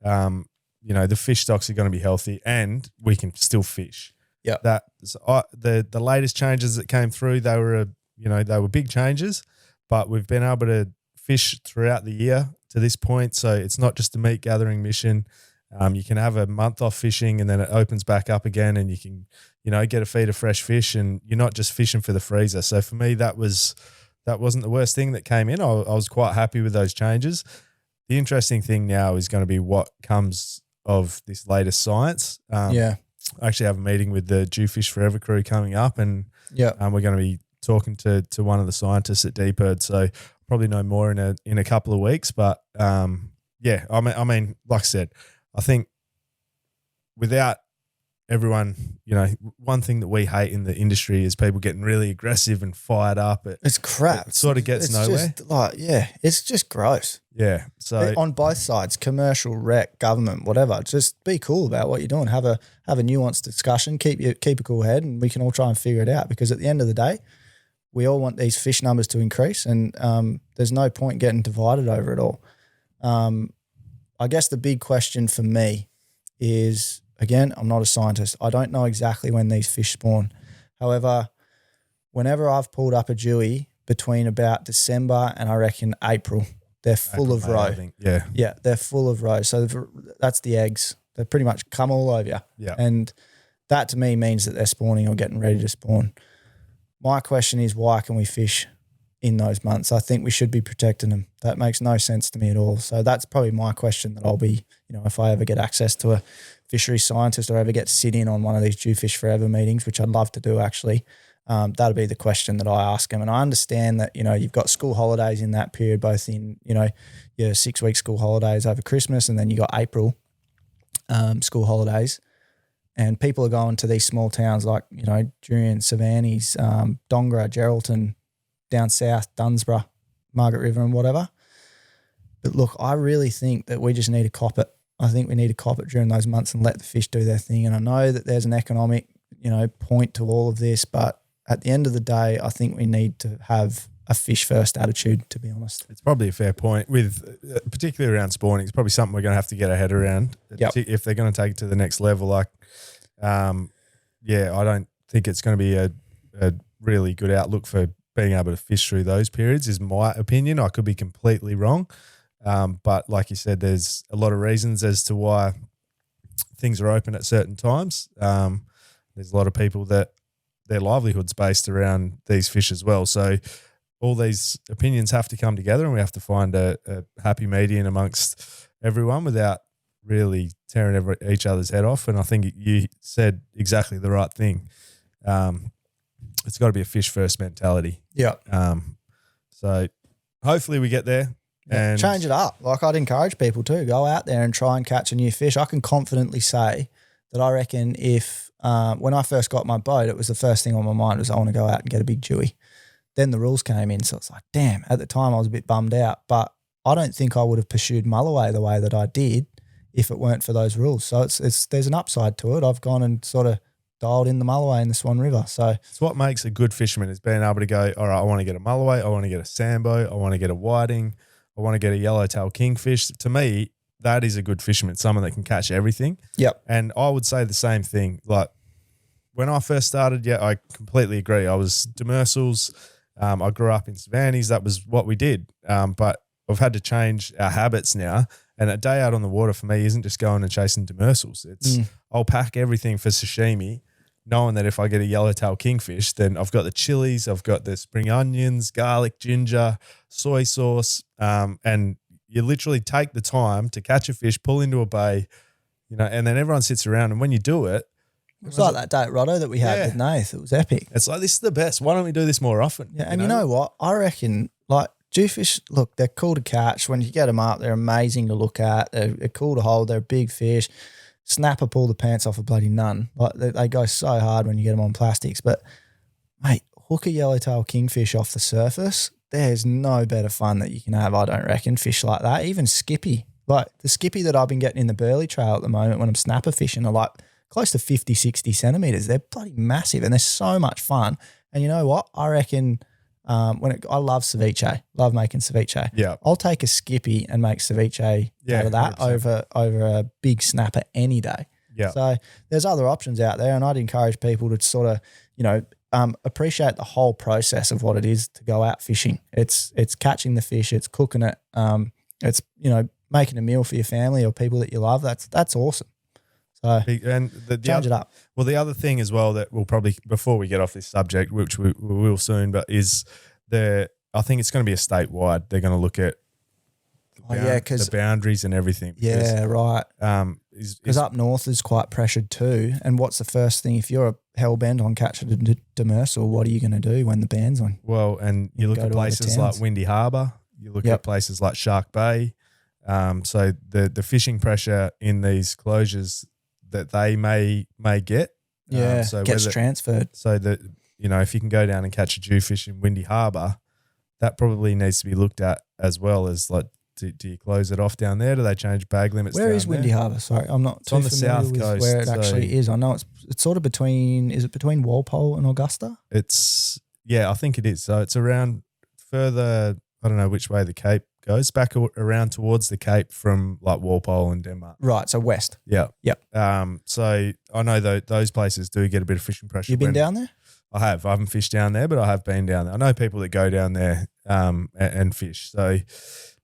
the fish stocks are going to be healthy and we can still fish. Yeah. The latest changes that came through, they were big changes, but we've been able to fish throughout the year to this point. So it's not just a meat gathering mission. You can have a month off fishing and then it opens back up again and you can, get a feed of fresh fish and you're not just fishing for the freezer. So for me, that wasn't the worst thing that came in. I was quite happy with those changes. The interesting thing now is going to be what comes of this latest science. I actually have a meeting with the Jewfish Forever crew coming up and we're going to be talking to one of the scientists at DPIRD. So probably know more in a couple of weeks. But I mean, like I said, I think without everyone, one thing that we hate in the industry is people getting really aggressive and fired up. It's crap. It sort of gets nowhere. It's just gross. Yeah. So on both sides, commercial, rec, government, whatever, just be cool about what you're doing. Have a nuanced discussion. Keep a cool head, and we can all try and figure it out. Because at the end of the day, we all want these fish numbers to increase, and there's no point getting divided over it all. I guess the big question for me is, again, I'm not a scientist. I don't know exactly when these fish spawn. However, whenever I've pulled up a dewy between about December and I reckon April, they're full of roe. Yeah, they're full of roe. So that's the eggs. They pretty much come all over you. Yeah. And that to me means that they're spawning or getting ready to spawn. My question is, why can we fish in those months? I think we should be protecting them. That makes no sense to me at all. So that's probably my question that I'll be, if I ever get access to a fishery scientist or ever get to sit in on one of these Jewfish Forever meetings, which I'd love to do actually, that'll be the question that I ask them. And I understand that, you've got school holidays in that period, both in, your 6-week school holidays over Christmas, and then you got April school holidays. And people are going to these small towns like, Jurien, Savannes, Dongra, Geraldton, down south, Dunsborough, Margaret River and whatever. But look, I really think that we just need to cop it. I think we need to cop it during those months and let the fish do their thing. And I know that there's an economic, point to all of this, but at the end of the day, I think we need to have a fish first attitude, to be honest. It's probably a fair point with, particularly around spawning. It's probably something we're going to have to get our head around if they're going to take it to the next level. Like, I don't think it's going to be a really good outlook for being able to fish through those periods, is my opinion. I could be completely wrong. But like you said, there's a lot of reasons as to why things are open at certain times. There's a lot of people that their livelihood's based around these fish as well. So all these opinions have to come together, and we have to find a happy median amongst everyone without really tearing each other's head off. And I think you said exactly the right thing. It's got to be a fish first mentality. Yeah. So hopefully we get there. Yeah, and change it up. Like, I'd encourage people to go out there and try and catch a new fish. I can confidently say that I reckon if when I first got my boat, it was the first thing on my mind was I want to go out and get a big Dhuey. Then the rules came in, so it's like, damn, at the time I was a bit bummed out. But I don't think I would have pursued mulloway the way that I did if it weren't for those rules. So it's there's an upside to it. I've gone and sort of dialed in the mulloway in the Swan River. So it's what makes a good fisherman, is being able to go, all right, I want to get a mulloway, I want to get a sambo, I want to get a whiting, I want to get a yellowtail kingfish. To me, that is a good fisherman, someone that can catch everything. Yep. And I would say the same thing. Like when I first started, I completely agree. I was demersals. I grew up in savannas. That was what we did. But I've had to change our habits now. And a day out on the water for me isn't just going and chasing demersals. It's I'll pack everything for sashimi, knowing that if I get a yellowtail kingfish, then I've got the chilies, I've got the spring onions, garlic, ginger, soy sauce, and you literally take the time to catch a fish, pull into a bay, and then everyone sits around. And when you do it, it was like that day at Roddo that we had with Nath. It was epic. It's like, this is the best. Why don't we do this more often? Yeah, and you know what? I reckon, like, jewfish, look, they're cool to catch. When you get them up, they're amazing to look at. They're cool to hold. They're big fish. Snapper pull the pants off a bloody nun. Like, they go so hard when you get them on plastics. But, mate, hook a yellowtail kingfish off the surface, there's no better fun that you can have, I don't reckon, fish like that. Even skippy. Like, the skippy that I've been getting in the Burley Trail at the moment when I'm snapper fishing are like close to 50, 60 centimetres. They're bloody massive and they're so much fun. And you know what? I reckon I love ceviche, love making ceviche. Yeah. I'll take a skippy and make ceviche out of that 100%. over a big snapper any day. Yeah. So there's other options out there, and I'd encourage people to sort of, appreciate the whole process of what it is to go out fishing. It's catching the fish, it's cooking it, it's, making a meal for your family or people that you love. That's awesome. So and change it up. Well, the other thing as well that we'll probably, before we get off this subject, which we will soon, but is I think it's going to be a statewide. They're going to look at the boundaries and everything. Yeah, right. Because up north is quite pressured too. And what's the first thing, if you're hell bent on catching a demersal, what are you going to do when the ban's on? Well, and you look at places like Windy Harbour, you look at places like Shark Bay. So the fishing pressure in these closures that they may get, so gets transferred. So that if you can go down and catch a jewfish in Windy Harbour, that probably needs to be looked at as well as like, do you close it off down there? Do they change bag limits? Where is Windy Harbour? Sorry, I'm not too on the familiar south with coast, where it actually is. I know it's sort of between. Is it between Walpole and Augusta? I think it is. So it's around further. I don't know which way the Cape goes, back around towards the Cape from like Walpole and Denmark. Right, so west. Yeah. Yep. So I know those places do get a bit of fishing pressure. You've been down there? I have. I haven't fished down there, but I have been down there. I know people that go down there and fish. So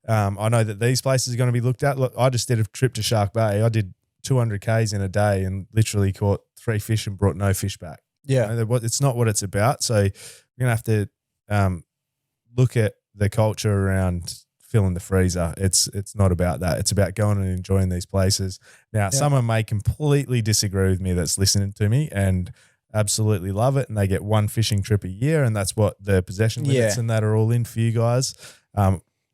I know that these places are going to be looked at. Look, I just did a trip to Shark Bay. I did 200 Ks in a day and literally caught 3 fish and brought no fish back. Yeah. It's not what it's about. So you're going to have to look at the culture around filling the freezer. It's not about that. It's about going and enjoying these places. Now, someone may completely disagree with me that's listening to me and absolutely love it, and they get one fishing trip a year, and that's what the possession limits and that are all in for you guys.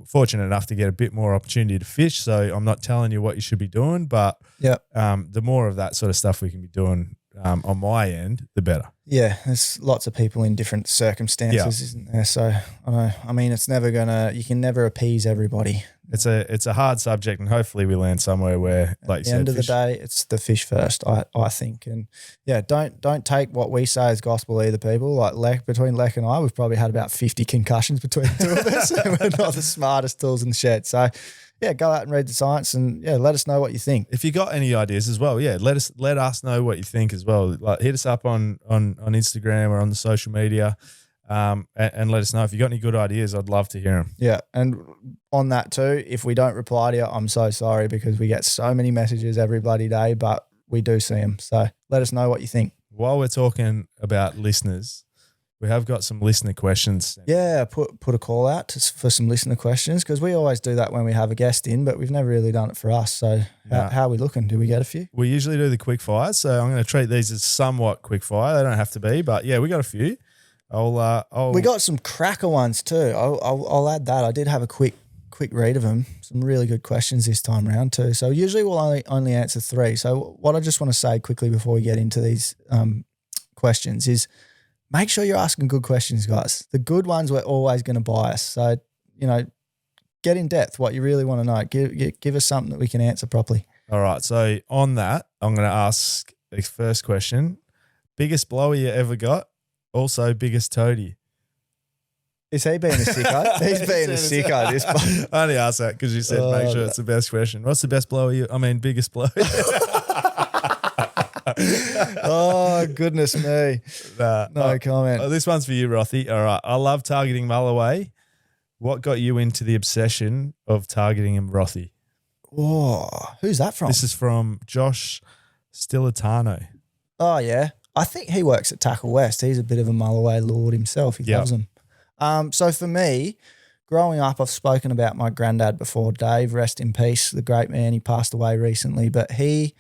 Fortunate enough to get a bit more opportunity to fish, so I'm not telling you what you should be doing, but the more of that sort of stuff we can be doing on my end, the better. Yeah, there's lots of people in different circumstances, isn't there? So I mean, it's never you can never appease everybody. It's a hard subject, and hopefully we land somewhere where, like you said, at the end of the day, it's the fish first, I think. And don't take what we say as gospel either, people. Like between Lecca and I, we've probably had about 50 concussions between the two of us. So we're not the smartest tools in the shed. So go out and read the science and let us know what you think. If you got any ideas as well, let us know what you think as well. Like hit us up on Instagram or on the social media, and let us know if you got any good ideas. I'd love to hear them. Yeah, and on that too, if we don't reply to you, I'm so sorry because we get so many messages every bloody day, but we do see them. So let us know what you think. While we're talking about listeners, we have got some listener questions. Yeah, put a call out for some listener questions because we always do that when we have a guest in, but we've never really done it for us. So how are we looking? Do we get a few? We usually do the quick fires, so I'm going to treat these as somewhat quick fire. They don't have to be, but we got a few. We got some cracker ones too. I'll add that. I did have a quick read of them. Some really good questions this time around too. So usually we'll only answer 3. So what I just want to say quickly before we get into these questions is make sure you're asking good questions, guys. The good ones we're always going to bias. So, get in depth what you really want to know. Give us something that we can answer properly. All right. So on that, I'm going to ask the first question. Biggest blower you ever got? Also biggest toadie. Is he being a sicko? He's being a sicko. This I only asked that because you said make sure it's the best question. What's the best blower biggest blower? Oh, goodness me. No comment. This one's for you, Rothy. All right. I love targeting Mulloway. What got you into the obsession of targeting him, Rothy? Oh, who's that from? This is from Josh Stilitano. Oh, yeah. I think he works at Tackle West. He's a bit of a Mulloway lord himself. He loves them. So for me, growing up, I've spoken about my granddad before, Dave, rest in peace, the great man. He passed away recently, but he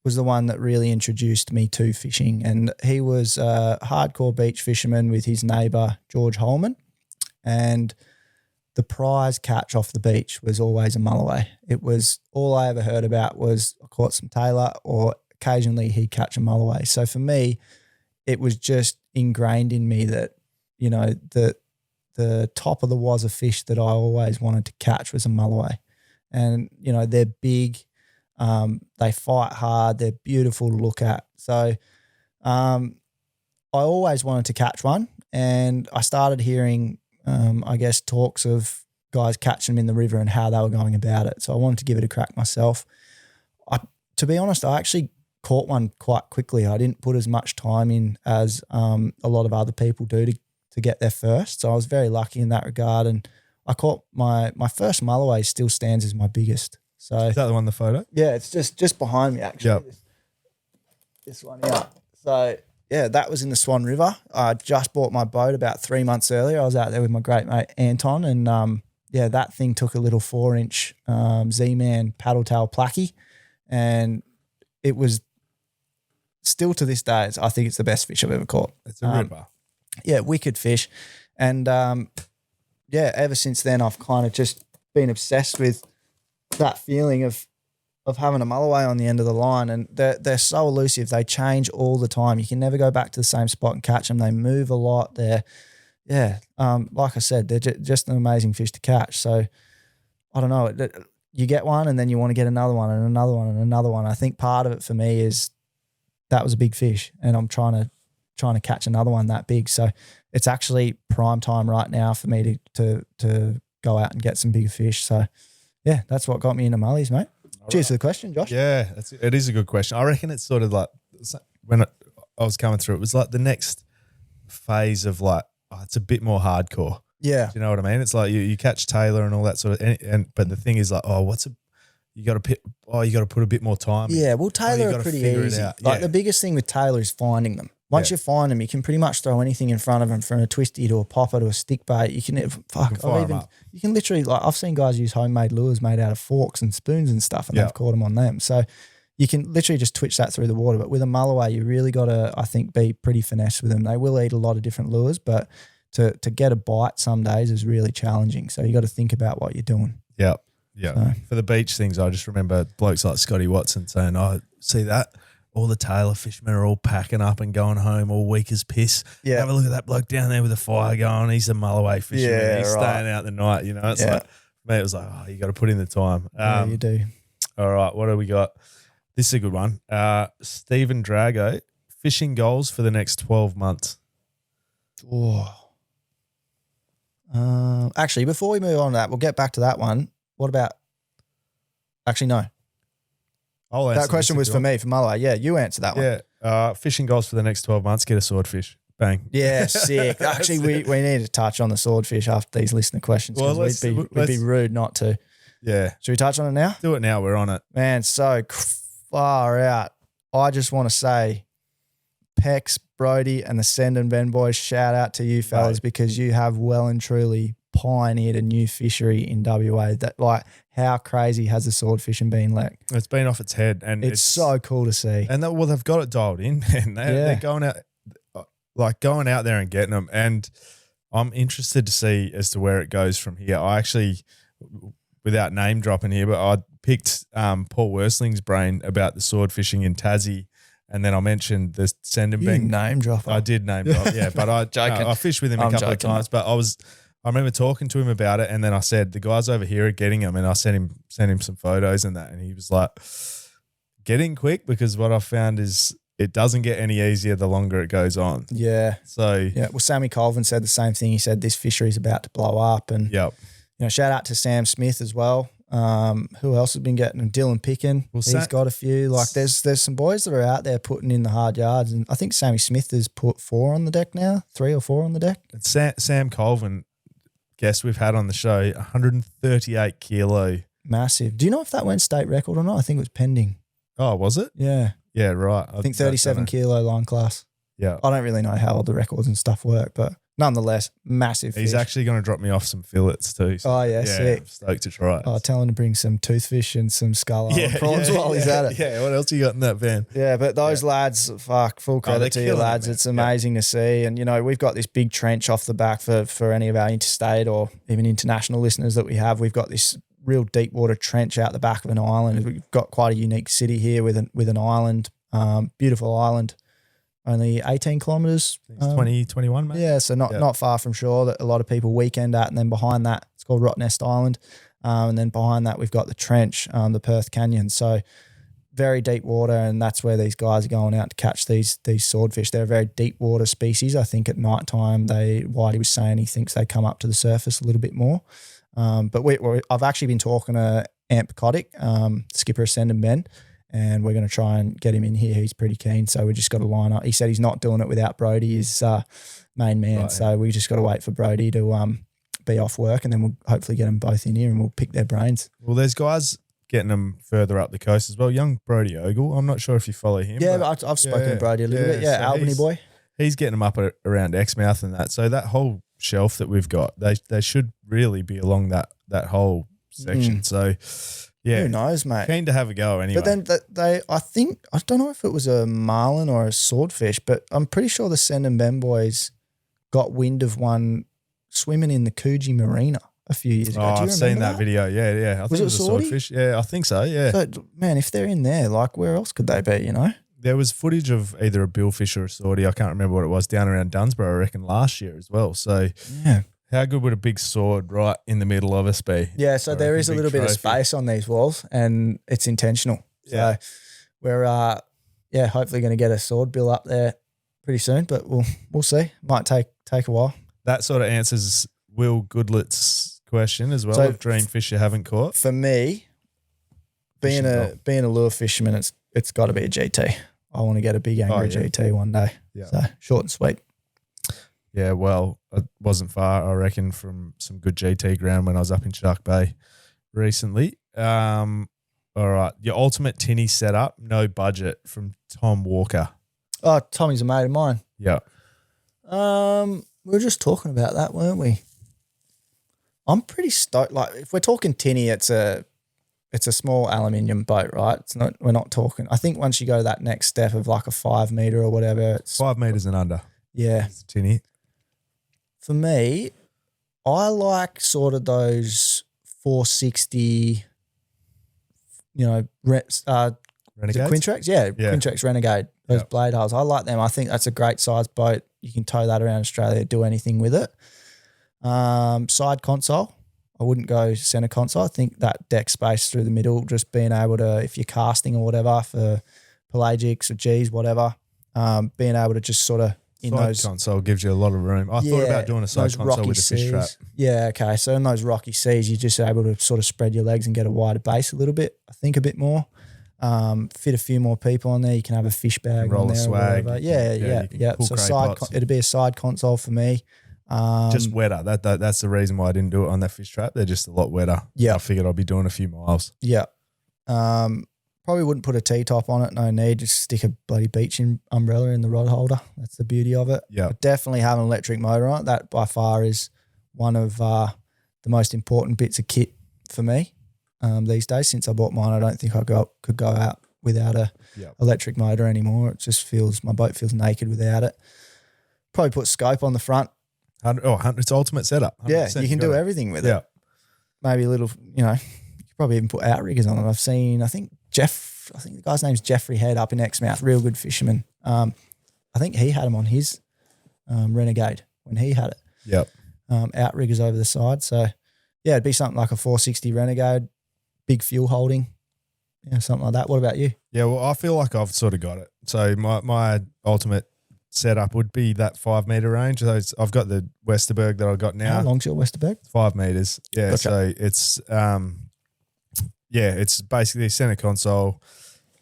was the one that really introduced me to fishing. And he was a hardcore beach fisherman with his neighbour, George Holman. And the prize catch off the beach was always a Mulloway. It was all I ever heard about was I caught some tailor or occasionally he'd catch a Mulloway. So for me, it was just ingrained in me that, the top of the was of fish that I always wanted to catch was a Mulloway. And, they're big. They fight hard. They're beautiful to look at. So I always wanted to catch one. And I started hearing, talks of guys catching them in the river and how they were going about it. So I wanted to give it a crack myself. To be honest, I actually caught one quite quickly. I didn't put as much time in as a lot of other people do to get there first. So I was very lucky in that regard. And I caught my first Mulloway still stands as my biggest. So is that the one in the photo? Yeah, it's just behind me actually. Yep. This one here. So yeah, that was in the Swan River. I just bought my boat about 3 months earlier. I was out there with my great mate Anton, and that thing took a little 4-inch Z-Man paddle tail placky, and it was still to this day. I think it's the best fish I've ever caught. It's a ripper. Yeah, wicked fish, and ever since then I've kind of just been obsessed with that feeling of having a Mulloway on the end of the line, and they're so elusive. They change all the time. You can never go back to the same spot and catch them. They move a lot. Like I said, they're just an amazing fish to catch. So I don't know. You get one and then you want to get another one and another one and another one. I think part of it for me is that was a big fish, and I'm trying to catch another one that big. So it's actually prime time right now for me to go out and get some bigger fish. So yeah, that's what got me into mullies, mate. Cheers for the question, Josh. Yeah, it is a good question. I reckon it's sort of like when I was coming through, it was like the next phase of it's a bit more hardcore. Yeah. Do you know what I mean? It's like you catch Taylor and all that sort of, but the thing is you got to put a bit more time in. Yeah, well, Taylor are pretty easy. The biggest thing with Taylor is finding them. Once you find them, you can pretty much throw anything in front of them, from a twisty to a popper to a stick bait. You can literally, I've seen guys use homemade lures made out of forks and spoons and stuff, and they've caught them on them. So you can literally just twitch that through the water. But with a Mulloway, you really got to, I think, be pretty finesse with them. They will eat a lot of different lures, but to get a bite some days is really challenging. So you got to think about what you're doing. Yeah. Yeah. So, for the beach things, I just remember blokes like Scotty Watson saying, see that? All the Taylor fishermen are all packing up and going home all weak as piss. Yeah. Have a look at that bloke down there with a fire going. He's a Mulloway fisherman. Yeah, he's staying out the night. It's like, me, it was like, you got to put in the time. Yeah, you do. All right, what do we got? This is a good one. Stephen Drago, fishing goals for the next 12 months. Actually, before we move on to that, we'll get back to that one. What about Actually, no. I'll answer That question this was if for you want. me, for Mullo. Yeah, you answer that one. Yeah. Fishing goals for the next 12 months, get a swordfish. Bang. Yeah, sick. Actually, we need to touch on the swordfish after these listener questions Well, because we'd be rude not to. Yeah. Should we touch on it now? Do it now. We're on it. Man, so far out. I just want to say, Pex, Brody, and the Send and Ben boys, shout out to you fellas because you have well and truly pioneered a new fishery in WA. That, like, how crazy has the swordfishing been, Lec? It's been off its head, and it's so cool to see. And they've got it dialed in, man. They're going out there and getting them. And I'm interested to see as to where it goes from here. I actually, without name dropping here, but I picked Paul Worsling's brain about the sword fishing in Tassie, and then I mentioned the Send and Ben. Name drop. I did name drop, yeah. But I fished with him a couple of times. But I remember talking to him about it, and then I said the guys over here are getting them, and I sent him some photos and that, and he was like, "Getting quick," because what I found is it doesn't get any easier the longer it goes on. Yeah. So yeah. Well, Sammy Colvin said the same thing. He said this fishery is about to blow up, and shout out to Sam Smith as well. Who else has been getting them? Dylan Pickin. Well, he's got a few. Like there's some boys that are out there putting in the hard yards, and I think Sammy Smith has put 4 on the deck now, 3 or 4 on the deck. Sam Colvin, guest we've had on the show, 138 kilo. Massive. Do you know if that went state record or not? I think it was pending. Oh, was it? Yeah. Yeah, right. I think 37 kilo line class. Yeah. I don't really know how all the records and stuff work, but nonetheless, massive fish. He's actually going to drop me off some fillets too. So sick. I'm stoked to try it. Oh, tell him to bring some toothfish and some skull prawns while he's at it. Yeah, what else you got in that van? Yeah, but those lads, full credit to you lads. It's amazing to see. And, we've got this big trench off the back for any of our interstate or even international listeners that we have. We've got this real deep water trench out the back of an island. We've got quite a unique city here with an island, beautiful island. Only 18 kilometres. 21, mate. Yeah, so not far from shore that a lot of people weekend at. And then behind that, it's called Rottnest Island. And then behind that, we've got the trench, the Perth Canyon. So very deep water, and that's where these guys are going out to catch these swordfish. They're a very deep water species. I think at night time, Whitey was saying he thinks they come up to the surface a little bit more. But I've actually been talking to Amp Kotick, skipper of Send and Ben, and we're going to try and get him in here. He's pretty keen, so we just got to line up. He said he's not doing it without Brody, his main man. Right, so we just got to wait for Brody to be off work, and then we'll hopefully get them both in here and we'll pick their brains. Well, there's guys getting them further up the coast as well. Young Brody Ogle, I'm not sure if you follow him. Yeah, but I've spoken to Brody a little bit. Yeah, so Albany boy. He's getting them up around Exmouth and that. So that whole shelf that we've got, they should really be along that whole section. So yeah, who knows, mate? Keen to have a go anyway. But then I don't know if it was a marlin or a swordfish, but I'm pretty sure the Send and Ben boys got wind of one swimming in the Coogee Marina a few years ago. Oh, I've seen that video. Yeah. I think it was a swordfish. Yeah, I think so. Yeah. So, man, if they're in there, like, where else could they be? There was footage of either a billfish or a swordie. I can't remember what it was, down around Dunsborough, I reckon, last year as well. So yeah. How good would a big sword right in the middle of us be? Yeah, so there is a little bit of space on these walls, and it's intentional. Yeah. So we're hopefully going to get a sword bill up there pretty soon, but we'll see. Might take a while. That sort of answers Will Goodlet's question as well, of dream fish you haven't caught. For me, being a lure fisherman, it's got to be a GT. I want to get a big angry GT one day. Yeah. So short and sweet. Yeah, well, it wasn't far, I reckon, from some good GT ground when I was up in Shark Bay recently. All right, your ultimate tinny setup, no budget, from Tom Walker. Oh, Tommy's a mate of mine. Yeah. We were just talking about that, weren't we? I'm pretty stoked. Like, if we're talking tinny, it's a small aluminium boat, right? We're not talking. I think once you go to that next step of like a 5 meter or whatever, it's 5 meters and under. Yeah, it's tinny. For me, I like sort of those 460. Renegades? Quintrax? Yeah, Quintrax Renegade. Those blade hulls. I like them. I think that's a great size boat. You can tow that around Australia, do anything with it. Side console. I wouldn't go center console. I think that deck space through the middle, just being able to, if you're casting or whatever for pelagics or G's, whatever, being able to just sort of in Side those console gives you a lot of room. I thought about doing a side those console rocky with a fish trap. seas. Yeah, okay. So in those rocky seas, you're just able to sort of spread your legs and get a wider base a little bit. I think a bit more. Fit a few more people on there. You can have a fish bag roll on a there. swag. Or whatever. Yeah. Pull So crate side, pots. it'd be a side console for me. Just wetter. That's the reason why I didn't do it on that fish trap. They're just a lot wetter. Yeah. I figured I'd be doing a few miles. Yeah. Probably wouldn't put a T-top on it. No need. Just stick a bloody beaching umbrella in the rod holder. That's the beauty of it. Yeah. But definitely have an electric motor on it. That by far is one of the most important bits of kit for me these days. Since I bought mine, I don't think I could go out without a electric motor anymore. It just my boat feels naked without it. Probably put scope on the front. It's ultimate setup. Yeah, you can do everything with it. Maybe a little, you could probably even put outriggers on it. I think the guy's name's Jeffrey Head up in Exmouth, real good fisherman. I think he had him on his Renegade when he had it. Yep. Outriggers over the side. So, yeah, it'd be something like a 460 Renegade, big fuel holding, something like that. What about you? Yeah, well, I feel like I've sort of got it. So my ultimate setup would be that 5 meter range. So I've got the Westerberg that I've got now. How long's your Westerberg? 5 meters. Yeah. Gotcha. So it's it's basically a center console.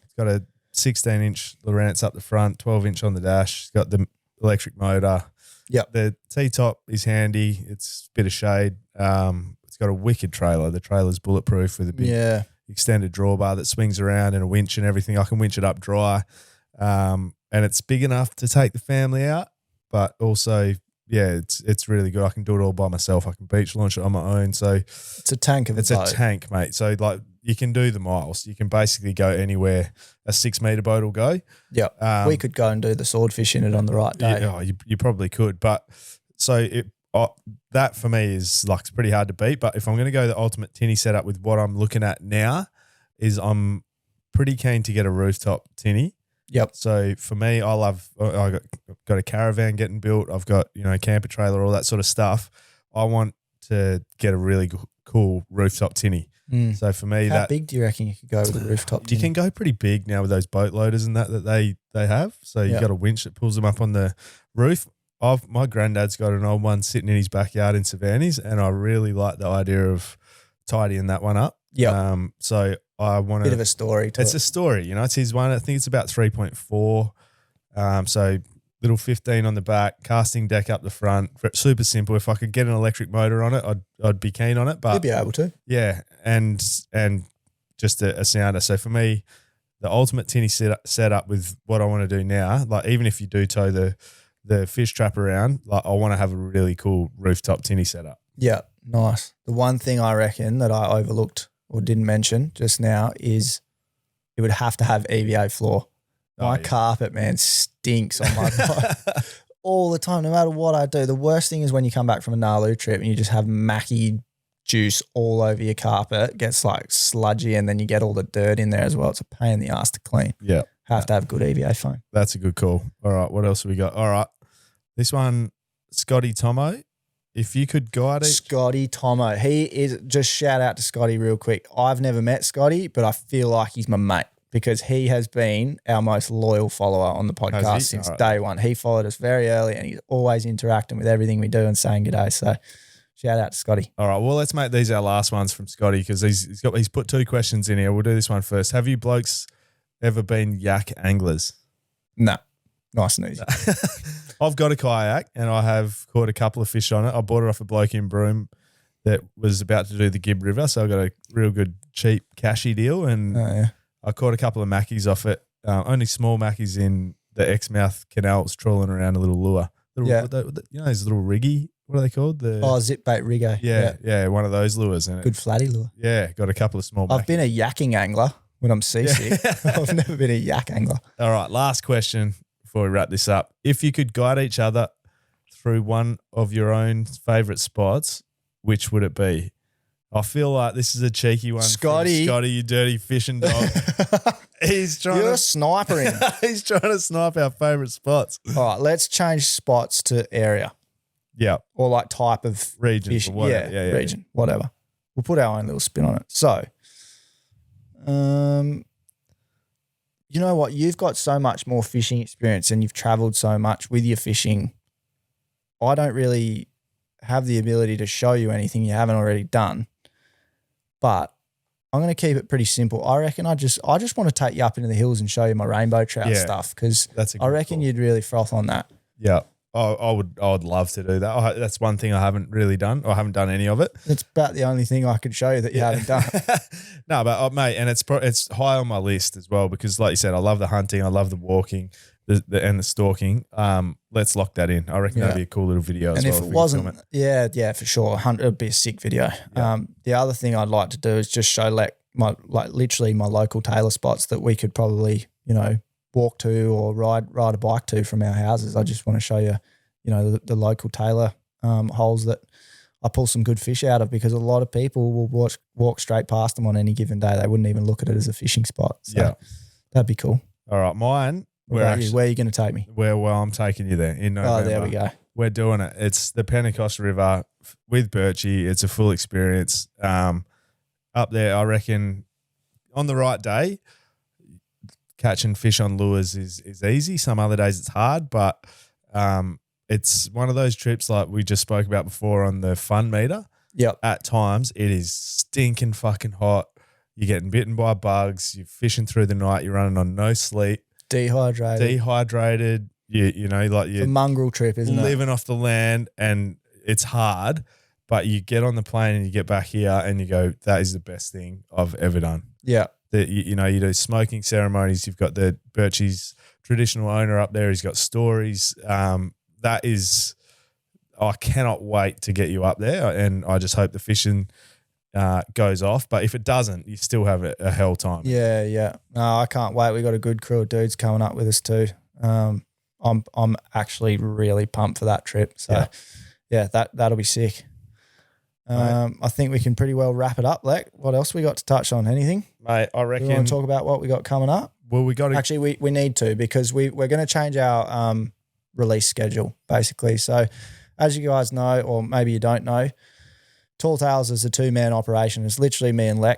It's got a 16-inch Lowrance up the front, 12-inch on the dash. It's got the electric motor. Yep. The T-top is handy. It's a bit of shade. It's got a wicked trailer. The trailer's bulletproof with a big extended drawbar that swings around and a winch and everything. I can winch it up dry. And it's big enough to take the family out, but also, it's really good. I can do it all by myself. I can beach launch it on my own. So it's a tank of a boat. It's a tank, mate. So like you can do the miles. You can basically go anywhere a 6 meter boat will go. Yeah. We could go and do the swordfish in it on the right day. Yeah, you probably could. But so that for me is like it's pretty hard to beat. But if I'm going to go the ultimate tinny setup with what I'm looking at now, is I'm pretty keen to get a rooftop tinny. Yep. So for me, I got a caravan getting built. I've got, camper trailer, all that sort of stuff. I want to get a really cool rooftop tinny. So for me, how big do you reckon you could go with a rooftop tinny? You can go pretty big now with those boat loaders and that they have. So you've got a winch that pulls them up on the roof. My granddad's got an old one sitting in his backyard in Savannah's, and I really like the idea of tidying that one up. Yeah. So I want bit of a story to It's it. a story, it's his one. I think it's about 3.4. So little 15 on the back, casting deck up the front. Super simple. If I could get an electric motor on it, I'd be keen on it. But you'd be able to. Yeah, and just a sounder. So for me, the ultimate tinny setup with what I want to do now, like even if you do tow the fish trap around, like I want to have a really cool rooftop tinny setup. Yeah, nice. The one thing I reckon that I overlooked or didn't mention just now is it would have to have EVA floor. My carpet, man, stinks on my boat all the time, no matter what I do. The worst thing is when you come back from a Nalu trip and you just have Mackie juice all over your carpet. It gets like sludgy and then you get all the dirt in there as well. It's a pain in the ass to clean. Yeah. Have to have good EVA foam. That's a good call. All right, what else have we got? All right, this one, Scotty Tomo. If you could guide it. Scotty Tomo. He is, just shout out to Scotty real quick. I've never met Scotty, but I feel like he's my mate because he has been our most loyal follower on the podcast since day one. He followed us very early and he's always interacting with everything we do and saying g'day. So shout out to Scotty. All right, well, let's make these our last ones from Scotty because he's put 2 questions in here. We'll do this one first. Have you blokes ever been yak anglers? No. Nice and easy. I've got a kayak and I have caught a couple of fish on it. I bought it off a bloke in Broome that was about to do the Gibb River, so I got a real good cheap cashy deal and I caught a couple of mackies off it. Only small mackies in the Exmouth canals trawling around a little lure. Those little riggy, what are they called? Zip bait rigger. Yeah, one of those lures. And good flatty lure. Yeah, got a couple of small mackies. I've been a yakking angler when I'm seasick. I've never been a yak angler. All right, last question before we wrap this up. If you could guide each other through one of your own favourite spots, which would it be? I feel like this is a cheeky one. Scotty, you dirty fishing dog. You're snipering. He's trying to snipe our favourite spots. All right, let's change spots to area. Yeah. Or like type of region. Fish. Or whatever. Yeah, region, whatever. We'll put our own little spin on it. So, you know what? You've got so much more fishing experience and you've traveled so much with your fishing. I don't really have the ability to show you anything you haven't already done. But I'm going to keep it pretty simple. I reckon I just want to take you up into the hills and show you my rainbow trout stuff, because I reckon you'd really froth on that. Yeah. I would love to do that. That's one thing I haven't really done. I haven't done any of it. It's about the only thing I could show you that you haven't done. No, but mate, and it's high on my list as well, because like you said, I love the hunting, I love the walking, and the stalking. Let's lock that in. I reckon that'd be a cool little video as well. And if it wasn't, for sure, it'd be a sick video. Yeah. The other thing I'd like to do is just show literally my local tailor spots that we could probably, walk to or ride a bike to from our houses. I just want to show you, the local tailor holes that I pull some good fish out of, because a lot of people will walk straight past them on any given day. They wouldn't even look at it as a fishing spot. So that'd be cool. All right, mine. Where are you going to take me? Well, I'm taking you there in November. Oh, there we go. We're doing it. It's the Pentecost River with Birchie. It's a full experience. Up there, I reckon, on the right day, catching fish on lures is easy. Some other days it's hard, but it's one of those trips like we just spoke about before on the fun meter. Yep. At times it is stinking fucking hot. You're getting bitten by bugs. You're fishing through the night. You're running on no sleep. Dehydrated. It's a mongrel trip, isn't it? Living off the land, and it's hard. But you get on the plane and you get back here and you go, that is the best thing I've ever done. Yeah. You do smoking ceremonies. You've got the Birchie's traditional owner up there. He's got stories. I cannot wait to get you up there, and I just hope the fishing goes off. But if it doesn't, you still have a hell time. Yeah. No, I can't wait. We got a good crew of dudes coming up with us too. I'm actually really pumped for that trip. So that'll be sick. I think we can pretty well wrap it up, Lec. What else we got to touch on? Anything? Mate, I reckon. We want to talk about what we got coming up? Well, we got to. Actually, we need to, because we're going to change our release schedule, basically. So as you guys know, or maybe you don't know, Tall Tales is a two-man operation. It's literally me and Lec.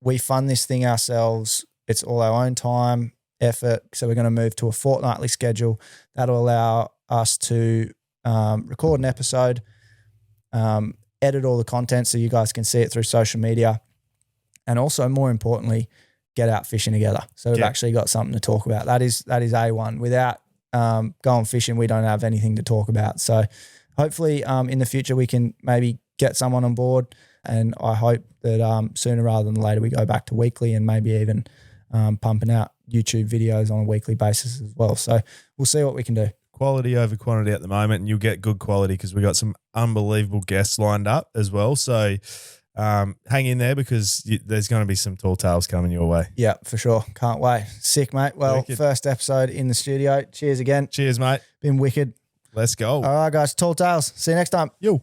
We fund this thing ourselves. It's all our own time, effort. So we're going to move to a fortnightly schedule. That'll allow us to record an episode, edit all the content so you guys can see it through social media, and also, more importantly, get out fishing together. So we've actually got something to talk about. That is A1. Without going fishing, we don't have anything to talk about. So hopefully in the future we can maybe get someone on board, and I hope that sooner rather than later we go back to weekly, and maybe even pumping out YouTube videos on a weekly basis as well. So we'll see what we can do. Quality over quantity at the moment, and you'll get good quality because we got some unbelievable guests lined up as well. So hang in there, because there's going to be some tall tales coming your way. Yeah, for sure. Can't wait. Sick, mate. Well, first episode in the studio. Cheers again. Cheers, mate. Been wicked. Let's go. All right, guys. Tall tales. See you next time. Yo.